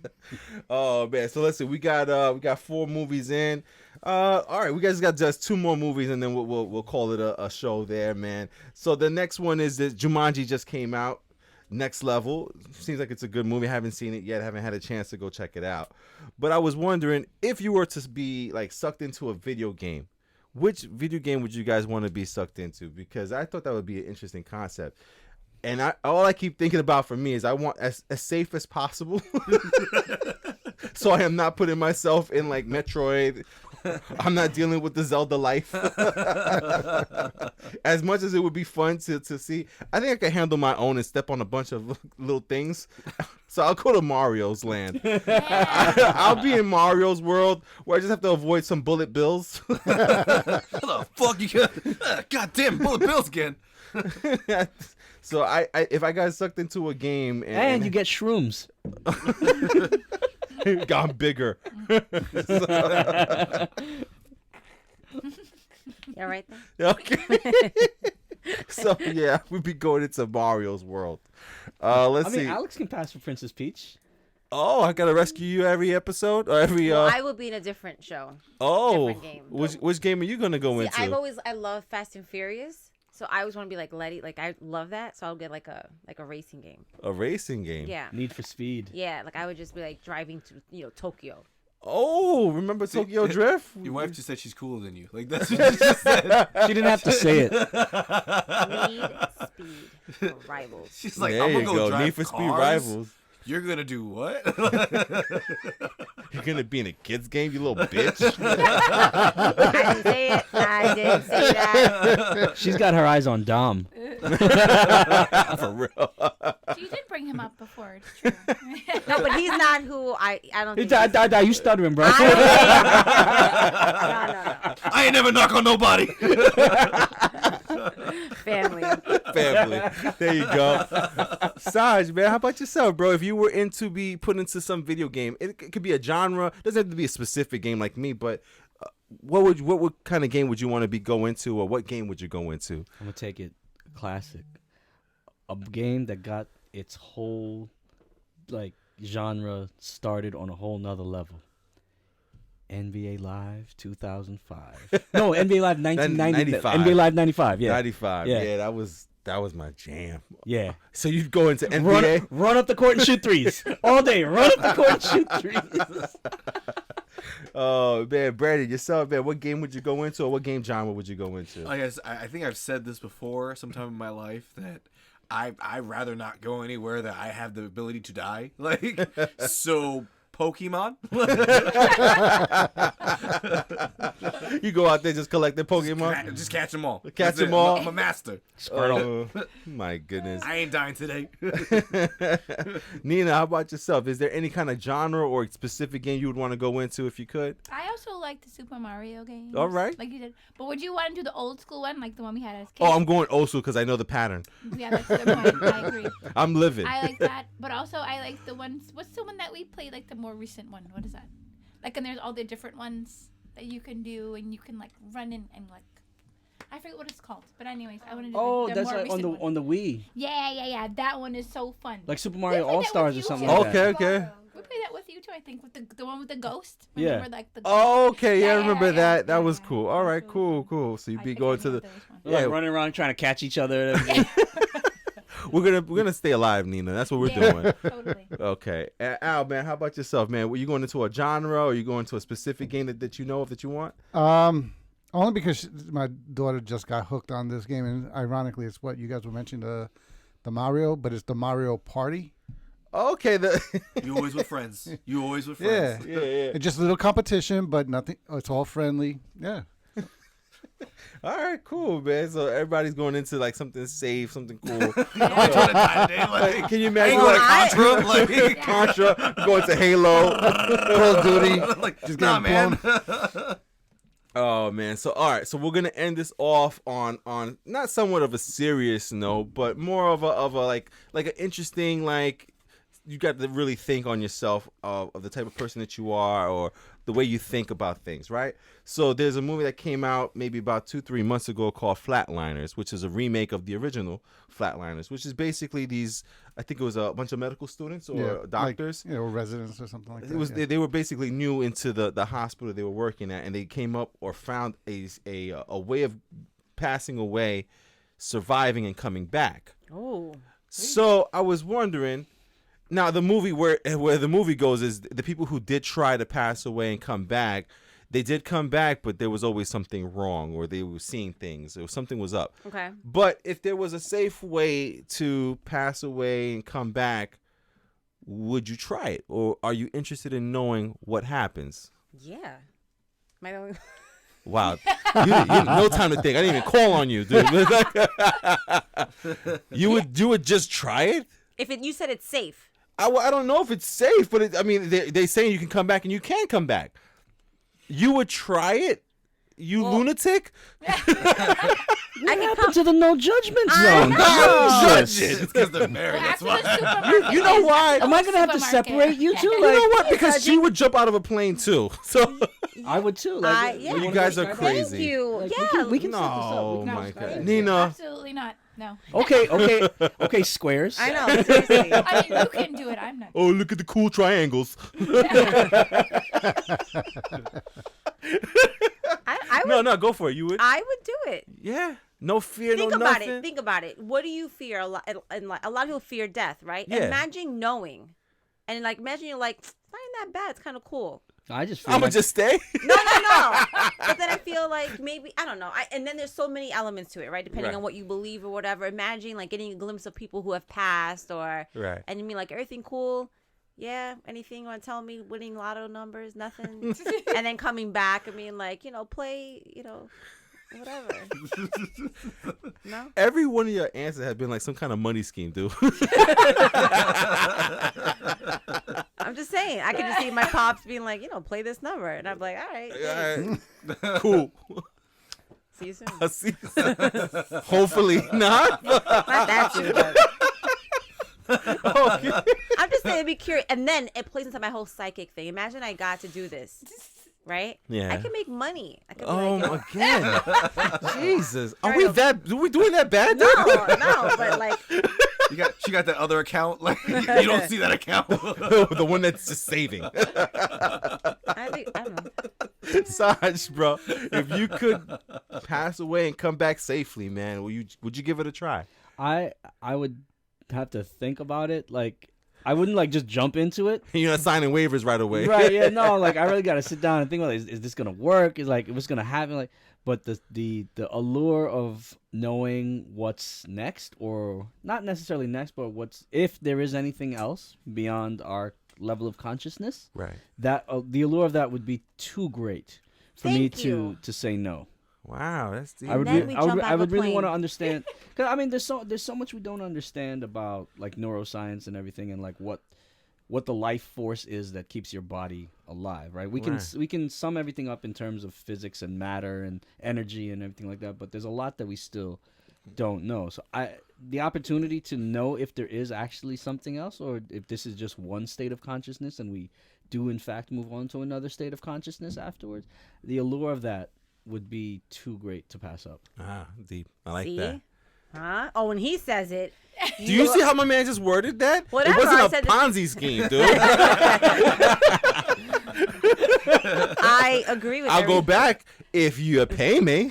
Oh man, so let's see. We got 4 movies in. All right, we guys got just 2 more movies, and then we'll call it a show there, man. So the next one is this Jumanji just came out. Next Level seems like it's a good movie. I haven't seen it yet. Haven't had a chance to go check it out. But I was wondering if you were to be like sucked into a video game, which video game would you guys want to be sucked into? Because I thought that would be an interesting concept. And all I keep thinking about for me is I want as safe as possible. So I am not putting myself in like Metroid. I'm not dealing with the Zelda life. As much as it would be fun to see, I think I can handle my own and step on a bunch of little things. So I'll go to Mario's land. I'll be in Mario's world where I just have to avoid some bullet bills. How the fuck you got? Goddamn bullet bills again. So I if I got sucked into a game And you get shrooms. got bigger. Yeah, right there. Okay. So yeah, we'd be going into Mario's world. Let's I mean, see. Alex can pass for Princess Peach. Oh, I gotta rescue you every episode or every. Well, I will be in a different show. Oh, different game. which game are you gonna go See, into? I love Fast and Furious, so I always want to be like Letty. Like I love that, so I'll get like a racing game. A racing game. Yeah, Need for Speed. yeah. Like I would just be like driving to Tokyo. Oh, remember Tokyo Drift? Your wife just said she's cooler than you. Like that's what she just said. She didn't have to say it. Need Speed for Rivals. She's like, There I'm you gonna go drive Need for Speed cars. Rivals. You're gonna do what? You're gonna be in a kids game, you little bitch. I didn't say it. I didn't say that. She's got her eyes on Dom. For real. You did bring him up before. It's true. No, but he's not who I don't think. You stuttering, bro. No. I ain't never knock on nobody. Family. Family. There you go. Saj, man, how about yourself, bro? If you were to be put into some video game, it could be a genre. Doesn't have to be a specific game like me, but what kind of game would you want to go into, or what game would you go into? I'm gonna take it classic. A game that got its whole like genre started on a whole nother level. NBA Live 2005. No, NBA Live 1990. 95. NBA Live 95. Yeah. 95. Yeah. Yeah, that was my jam. Yeah. So you'd go into NBA. Run up the court and shoot threes all day. Run up the court and shoot threes. Oh man, Brandon, yourself, man, what game would you go into, or what game genre would you go into? I guess I think I've said this before sometime in my life that I'd rather not go anywhere that I have the ability to die. Like so Pokemon. You go out there just collecting Pokemon. Just catch them all. Catch That's them it. all. I'm a master. My goodness. I ain't dying today. Nina, how about yourself? Is there any kind of genre or specific game you would want to go into if you could? I also like the Super Mario games. All right. Like you did. But would you want to do the old school one, like the one we had as kids? Oh, I'm going old school because I know the pattern. Yeah, that's a good point. I agree. I'm living. I like that. But also, I like the ones. What's the one that we played, like the more recent one? What is that? Like, and there's all the different ones that you can do, and you can, like, run in and, like, I forget what it's called. But anyways, I want to do the that's more like on recent the one. on the Wii, Yeah. That one is so fun. like Super Mario played All that Stars with or you something too. like that. Okay. We played that with you too, I think, with the one with the ghost. Yeah. Remember, like the Oh, okay. Yeah, I Yeah, remember yeah, that. That yeah, was yeah. cool. All right, That's cool, really fun. cool. So you'd I be think going I to know the. those ones. Like Yeah. running around trying to catch each other. and everything. We're gonna stay alive, Nina. That's what we're Yeah, doing. totally. Okay, Al, man, how about yourself, man? Were you going into a genre, or are you going to a specific game that you know of that you want? Only because my daughter just got hooked on this game, and ironically, it's what you guys were mentioning, the Mario, but it's the Mario Party. Okay, You always with friends. You always with Yeah, friends. yeah. it's just a little competition, but nothing. It's all friendly. Yeah, All right, cool, man. So everybody's going into like something safe, something cool. I'm trying to die today. Like, Can you I imagine ain't going to like Contra. Like, Contra, going to Halo? Call of Duty. like Just nah, getting man. Oh man. So all right, so we're gonna end this off on not somewhat of a serious note, but more of a like an interesting, like you got to really think on yourself of the type of person that you are or the way you think about things, right? So there's a movie that came out maybe about 2-3 months ago called Flatliners, which is a remake of the original Flatliners, which is basically these, I think it was a bunch of medical students or doctors. like, or residents or something like that. It was yeah. they were basically new into the hospital they were working at, and they came up or found a way of passing away, surviving and coming back. Oh. So I was wondering, now the movie where the movie goes is the people who did try to pass away and come back, they did come back, but there was always something wrong, or they were seeing things, or something was up. Okay. But if there was a safe way to pass away and come back, would you try it, or are you interested in knowing what happens? Yeah. My only. Wow, you no time to think. I didn't even call on you, dude. You would just try it? You said it's safe. I don't know if it's safe, but I mean, they saying you can come back and you can come back. You would try it, you lunatic? I can Happened to the no judgment I zone. know. Jesus. It's because they're married. That's why. You know why? Am I gonna have to Supermarket. separate you two? You Like, know what? Because she would jump out of a plane too. So I would too. Like, yeah. you guys are Thank crazy. you. Like, Yeah. we can set this up. No, We can my discuss God, it. Nina. Absolutely not. No. Okay, squares. I know. Seriously. I mean, you can do it. I'm not. Oh, look at the cool triangles. I would. No, go for it. You would? I would do it. Yeah. No fear, Think no about nothing. it. Think about it. What do you fear? A lot of people fear death, right? Yeah. Imagine knowing, and like imagine you're like, it's not even that bad. It's kind of cool. I just feel I'm gonna like just stay. No. But then I feel like maybe I don't know. And then there's so many elements to it, right? Depending Right. on what you believe or whatever. Imagine like getting a glimpse of people who have passed, or Right. and you mean like everything cool. Yeah, anything you want to tell me? Winning lotto numbers, nothing, and then coming back. I mean, like play, whatever. No. Every one of your answers has been like some kind of money scheme, dude. I'm just saying. I could just see my pops being like, play this number, and I'm like, all right, thanks. All right. Cool. See you soon. I'll see. Hopefully not. Not that soon, but Okay. I'm just saying, be curious, and then it plays into my whole psychic thing. Imagine I got to do this, right? Yeah. I can make money. I can be Oh, like, again. Jesus. Are Right. we doing that bad? no, dude? no, but like, She got that other account. Like you don't see that account. The one that's just saving. I don't know. Saj, bro, if you could pass away and come back safely, man, would you give it a try? I would have to think about it. Like, I wouldn't like just jump into it. You're not signing waivers right away. Right? Yeah. No. Like, I really got to sit down and think about it. Is this gonna work? Is like, what's gonna happen? Like, but the allure of knowing what's next, or not necessarily next, but if there is anything else beyond our level of consciousness, Right. that the allure of that would be too great for me Thank you. to say no. Wow, that's deep. I would, then we jump out I of would a really want to plane. understand, because I mean, there's so much we don't understand about like neuroscience and everything, and like what the life force is that keeps your body alive, right? We can sum everything up in terms of physics and matter and energy and everything like that, but there's a lot that we still don't know. So the opportunity to know if there is actually something else, or if this is just one state of consciousness and we do in fact move on to another state of consciousness afterwards, the allure of that would be too great to pass up. Deep. I like See? that. Huh? Oh, when he says it. Do you see how my man just worded that? Whatever, it I wasn't a said Ponzi scheme, dude. I agree with I'll go everything. back if you pay me.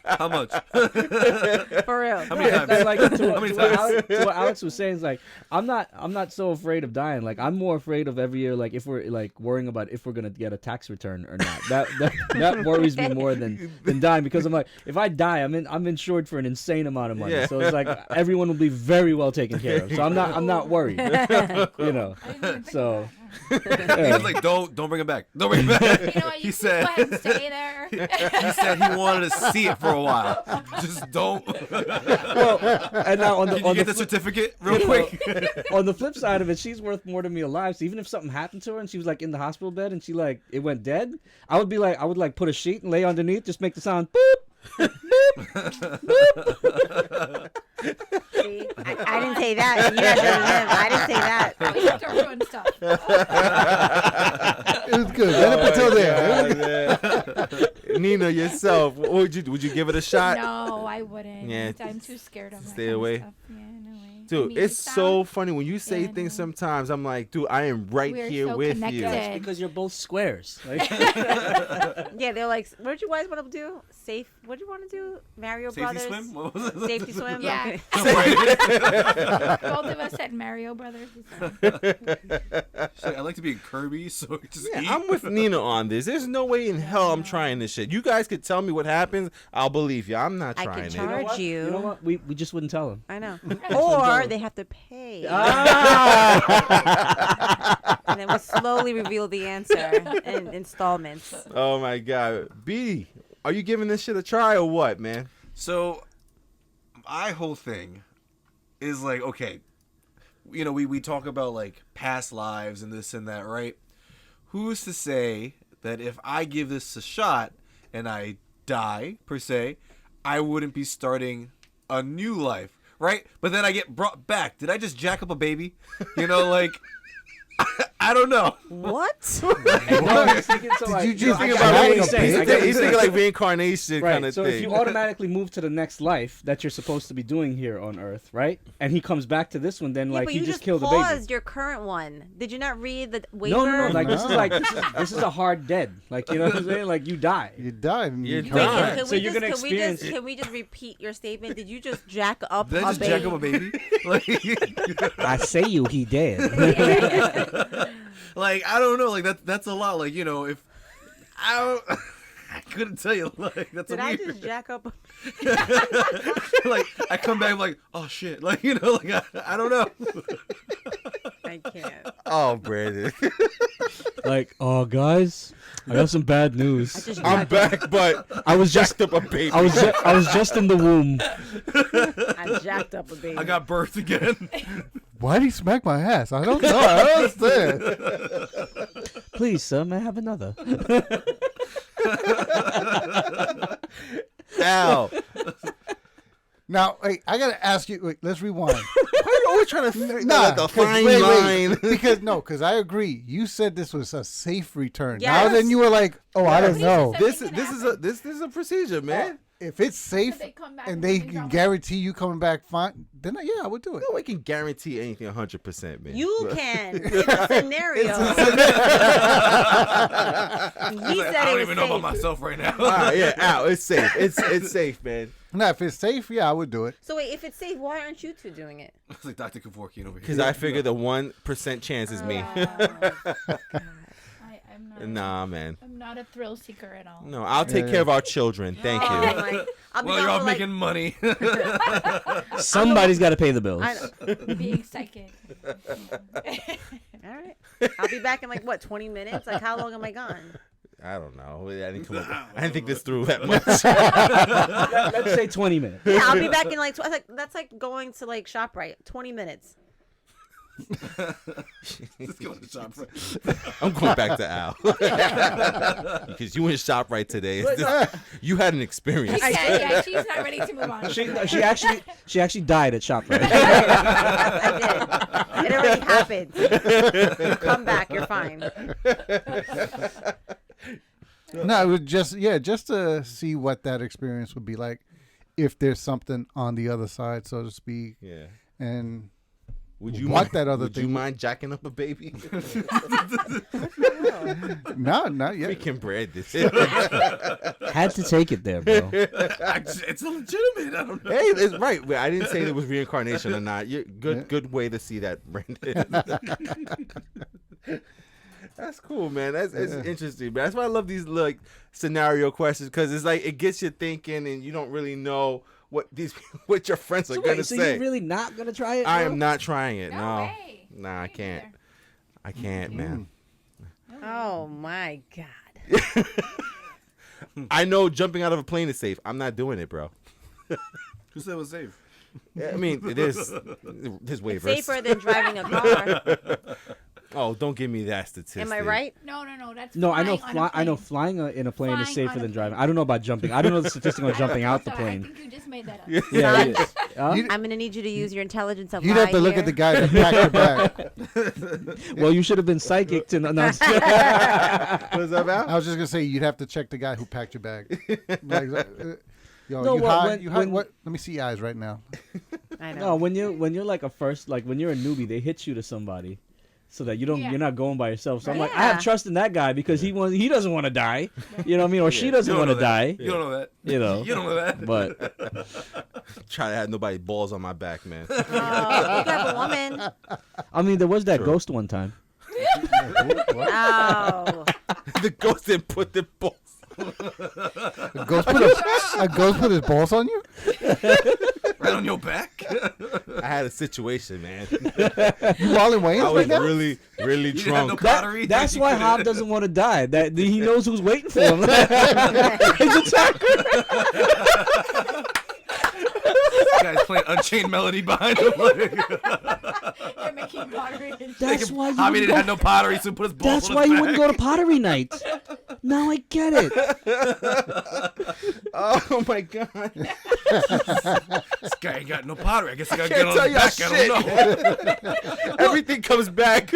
How much? For real. How many times? That's like to, How many what times? to what Alex was saying is like I'm not so afraid of dying. Like I'm more afraid of every year, like if we're like worrying about if we're gonna get a tax return or not. That worries me more than dying, because I'm like, if I die, I'm insured for an insane amount of money. Yeah. So it's like everyone will be very well taken care of. So I'm not worried. You know. I didn't even think So of that. He was like, don't bring him back. Don't bring him back. You know what? He You said- can go ahead and stay there. He said he wanted to see it for a while. Just don't. and now on Can the you on get the the certificate real quick? on the flip side of it, she's worth more to me alive. So even if something happened to her and she was like in the hospital bed and she like it went dead, I would like put a sheet and lay underneath, just make the sound boop. See? I didn't say that. You guys didn't hear. I didn't say that. We have to ruin stuff. It was good. Right up until there. Yeah. Nina, yourself, what would you give it a shot? No, I wouldn't. Yeah, I'm too scared of that stay kind of away. stuff. Yeah, no way. Dude, Immediate it's so sound. funny when you say Yeah, things no. sometimes. I'm like, dude, I am right We're here so with connected. you. It's Because you're both squares. Like, Yeah, they're like, what did you guys want to do? Safe. What do you want to do? Mario Safety Brothers. swim? What was it? Safety swim. Yeah. Okay. Both of us said Mario Brothers. Shit, I like to be in Kirby, so just Yeah, eat. I'm with Nina on this. There's no way in hell I'm trying this shit. You guys could tell me what happens. I'll believe you. I'm not I trying could it. charge you. you know what? We just wouldn't tell him. I know. Or they have to pay. Ah! And then we slowly reveal the answer in installments. Oh my god. B, are you giving this shit a try or what, man? So, my whole thing is like, okay, you know, we talk about like past lives and this and that, right? Who's to say that if I give this a shot and I die, per se, I wouldn't be starting a new life, right? But then I get brought back. Did I just jack up a baby? You know, like, I don't know. What? Did you just Think I about got it. a He's baby? thinking like reincarnation Right. kind of So thing. if you automatically move to the next life that you're supposed to be doing here on Earth, right? And he comes back to this one, then Yeah, like but he you just killed the baby. paused your current one. Did you not read the waiver? No. Like No. this is a hard dead. Like, you know what I'm saying? Like you die. You died. And You're you done. come Wait, back. can So we you're just, gonna can we just experience- can we just repeat your statement? Did you just jack up Did I a just baby? jack up a baby? Like, I say you, he dead. like I don't know. Like that's a lot. Like, you know, if I don't, I couldn't tell you. Like that's Did a I weird. just jack up? Like I come back, I'm like, oh shit. Like, you know, like I don't know. I can't. Oh, Brandon. Like, oh guys, I got some bad I news. just I'm jacked back, but I was just jacked up a baby. I was just in the womb. I jacked up a baby. I got birthed again. Why'd he smack my ass? I don't know. I don't understand. Please, sir, may I have another? Ow. Now, wait, I gotta ask you. Wait, let's rewind. Why are you always trying to figure Nah, like a 'cause fine wait, line? because I agree. You said this was a safe return. Yes. Now then you were like, oh, I don't Yes. know. This This is a procedure, man. If it's safe they come back and and they something can wrong. guarantee you coming back fine, then yeah, I would do it. No one can guarantee anything 100%, man. You can. It's a scenario. He He's said like, it I don't was even know about safe. myself right now. Yeah, ow, it's safe. It's safe, man. Now, if it's safe, yeah, I would do it. So wait, if it's safe, why aren't you two doing it? It's like Dr. Kevorkian over here. Because I figure the 1% chance is me. I'm Nah, man. I'm not a thrill seeker at all. No, I'll take care of our children. Thank Oh, you. like, I'll be Well, down you're all for, like, making money. Somebody's got to pay the bills. I, Being psychic. All right. I'll be back in like what, 20 minutes? Like how long am I gone? I don't know. I didn't think this through that much. Let's say 20 minutes. Yeah, I'll be back in like that's like going to like ShopRite. 20 minutes. Let's go to ShopRite. I'm going back to Al because you went ShopRite today. You had an experience. Yeah, she's not ready to move on. She actually died at ShopRite. I did. It already happened. You come back, you're fine. No, it was just to see what that experience would be like if there's something on the other side, so to speak. Yeah. And Would you what mind, that other would thing? you mind jacking up a baby? No, not yet. Freaking bread this. Had to take it there, bro. It's legitimate. I don't know. Hey, it's right. I didn't say it was reincarnation or not. Good way to see that, Brandon. That's cool, man. That's interesting, man. That's why I love these like scenario questions because it's like it gets you thinking, and you don't really know what your friends are gonna So say. you're really not gonna try it? I bro? am not trying it. No, way. nah, I Me can't. neither. I can't, man. Oh my God. I know jumping out of a plane is safe. I'm not doing it, bro. Who said it was safe? I mean, it is. There's waivers. Safer than driving a car. Oh, don't give me that statistic. Am I right? No, that's No, I know. flying on a I know plane. flying in a plane is Flying safer on a than driving. plane. I don't know about jumping. I don't know the statistic on jumping out the I plane. think you just made that up. Yeah, it is. I'm gonna need you to use your intelligence of You'd have to look at the guy that packed your bag. Well, you should have been psychic to know. What's up, Al? I was just gonna say you'd have to check the guy who packed your bag. Like, yo, No, you well, hide? when- You hide? when- What? Let me see your eyes right now. I know. No, when you're like when you're a newbie, they hitch you to somebody, so that you're not going by yourself. So I'm like, I have Yeah. trust in that guy because he doesn't want to die. You know what I mean? Or she doesn't You don't want to know that. die. You don't know that. You know. You don't know that. But Try to have nobody balls on my back, man. Oh, you have a woman. I mean, there was that True. ghost one time. Oh. The ghost didn't put the balls. A ghost put his balls on you? Right on your back. I had a situation, man. You all in Wayne's I was right now? really, really You didn't have no drunk. pottery. That's You why couldn't- Hob doesn't want to die. That he knows who's waiting for him. His attacker. This guy's playing Unchained Melody behind him. They're making pottery and shit. That's why you Javi wouldn't didn't go. have no pottery, so he put his balls That's on why his you back. wouldn't go to pottery night. Now I get it. Oh my god! This guy ain't got no pottery. I guess I gotta Can't get on tell his y'all back. I don't know. Everything comes back.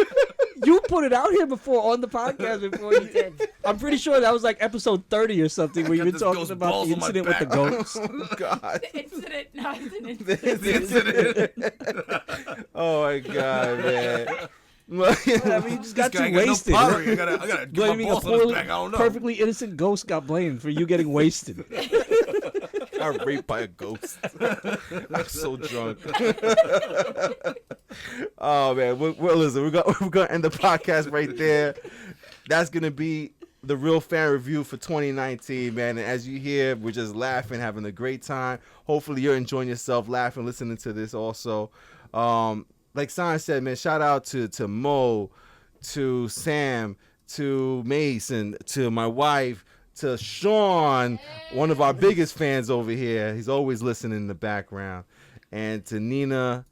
You put it out here before on the podcast before you did. I'm pretty sure that was like episode 30 or something where you got were this talking ghost about balls the on my incident with the back. goats. Oh god! The incident, not an incident. The incident. Oh my god, man! I mean, you just got This guy too ain't wasted. got no pottery. I gotta get my Blaming a balls on his poorly, back. I don't know. perfectly innocent ghost got blamed for you getting wasted. I got raped by a ghost. I'm so drunk. Oh man, well listen, we're gonna end the podcast right there. That's gonna be the Real Fan Review for 2019, man. And as you hear, we're just laughing, having a great time. Hopefully you're enjoying yourself, laughing, listening to this also. Like San said, man, shout out to Mo, to Sam, to Mason, to my wife, to Sean, one of our biggest fans over here. He's always listening in the background. And to Nina,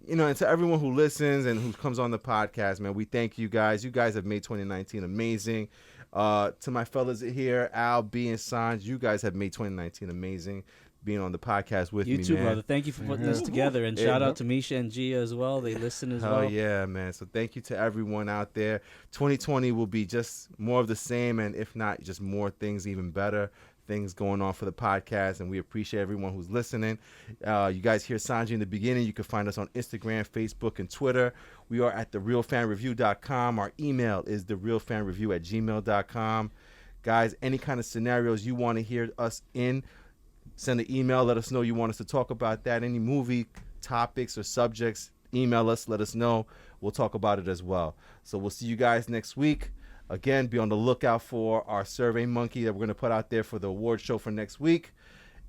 and to everyone who listens and who comes on the podcast, man, we thank you guys. You guys have made 2019 amazing. To my fellas here, Al, B, and Sanj, you guys have made 2019 amazing. Being on the podcast with You me, too, man. brother. Thank you for putting this together. And Yeah. shout out to Misha and Gia as well. They listen as Hell well. yeah, man. So thank you to everyone out there. 2020 will be just more of the same, and if not, just more things, even better things going on for the podcast, and we appreciate everyone who's listening. You guys hear Sanji in the beginning. You can find us on Instagram, Facebook, and Twitter. We are at therealfanreview.com. Our email is therealfanreview@gmail.com. Guys, any kind of scenarios you want to hear us in, send an email. Let us know you want us to talk about that. Any movie topics or subjects, email us. Let us know. We'll talk about it as well. So we'll see you guys next week. Again, be on the lookout for our Survey Monkey that we're going to put out there for the award show for next week.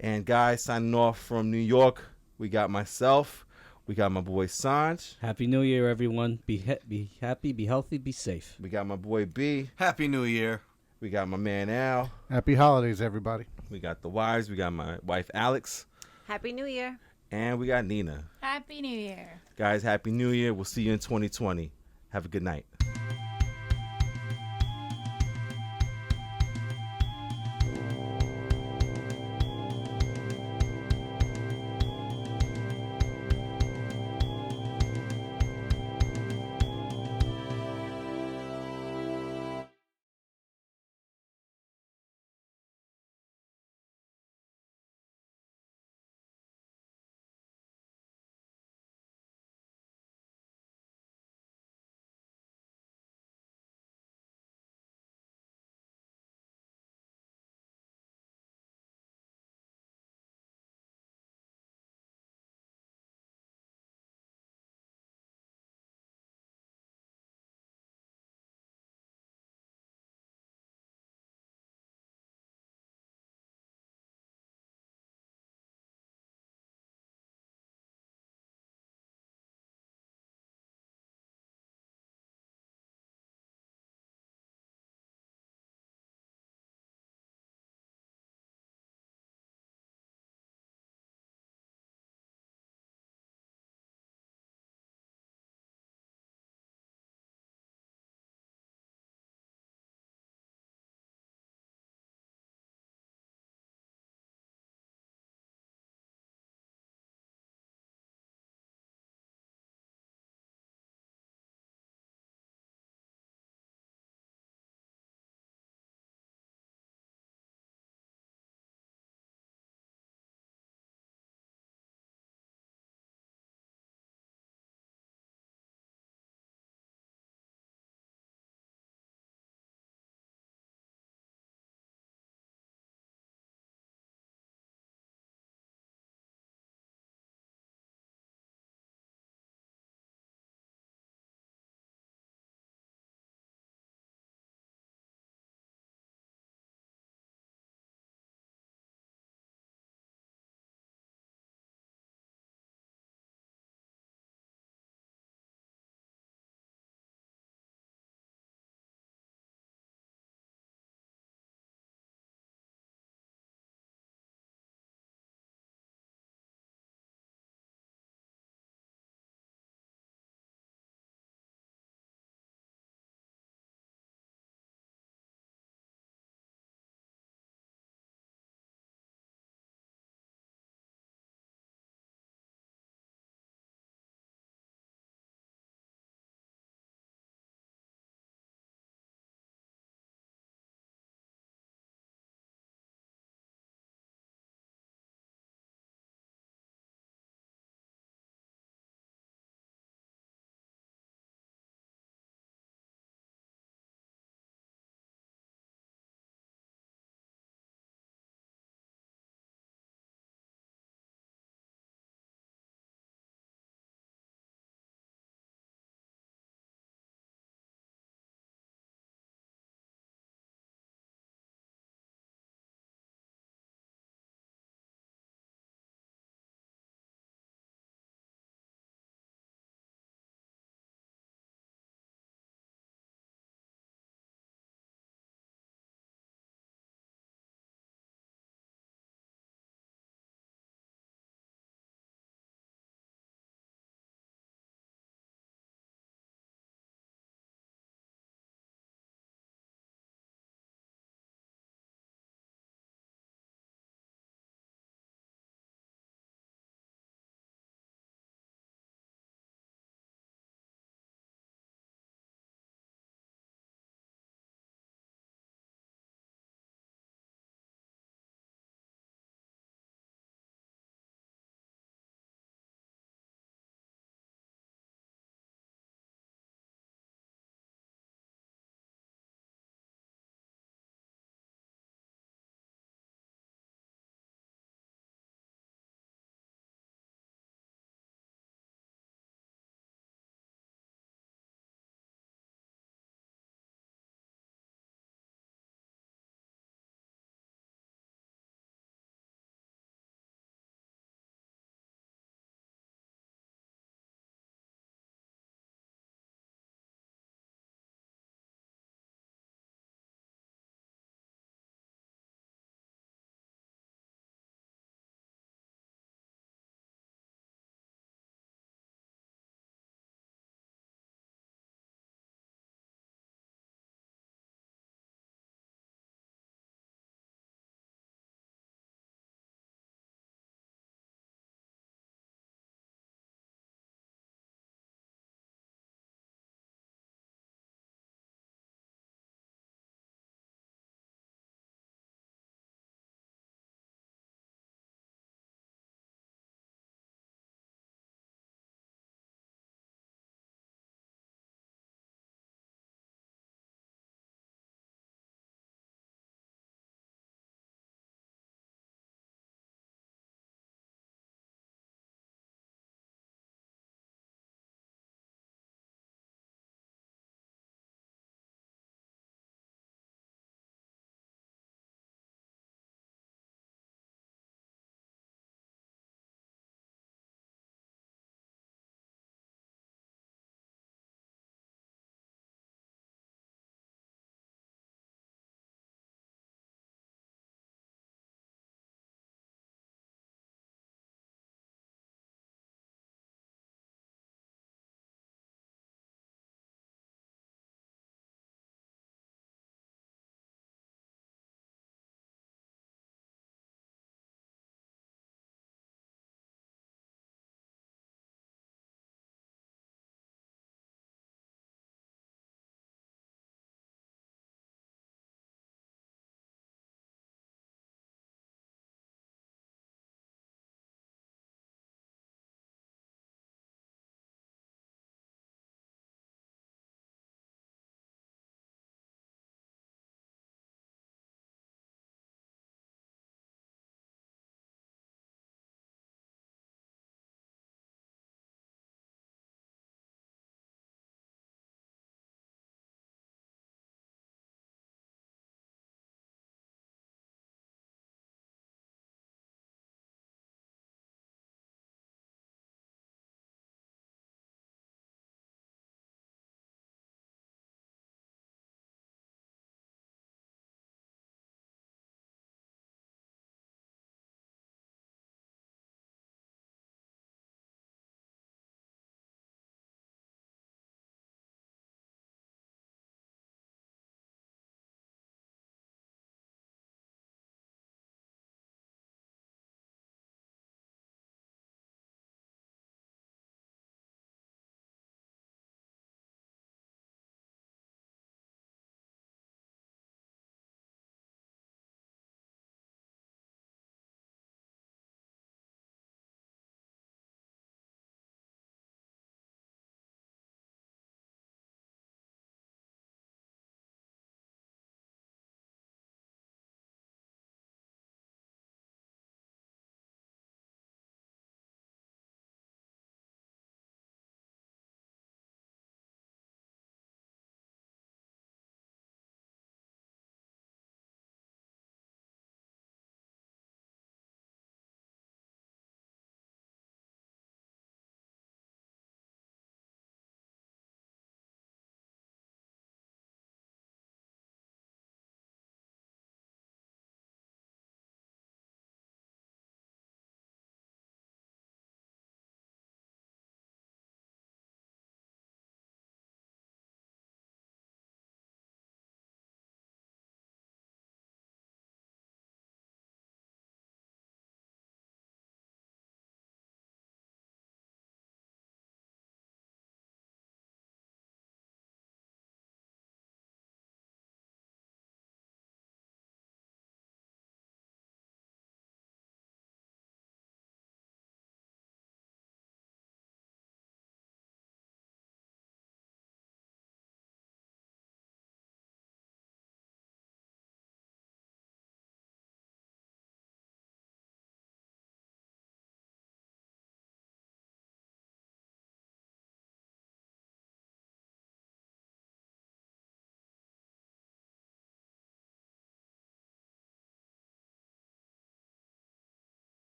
And guys, signing off from New York, we got myself, We got my boy Sanj. Happy New Year, everyone. Be happy, be healthy, be safe. We got my boy B. Happy New Year. We got my man Al. Happy holidays, everybody. We got the wives. We got my wife Alex. Happy New Year. And we got Nina. Happy New Year. Guys, Happy New Year. We'll see you in 2020. Have a good night.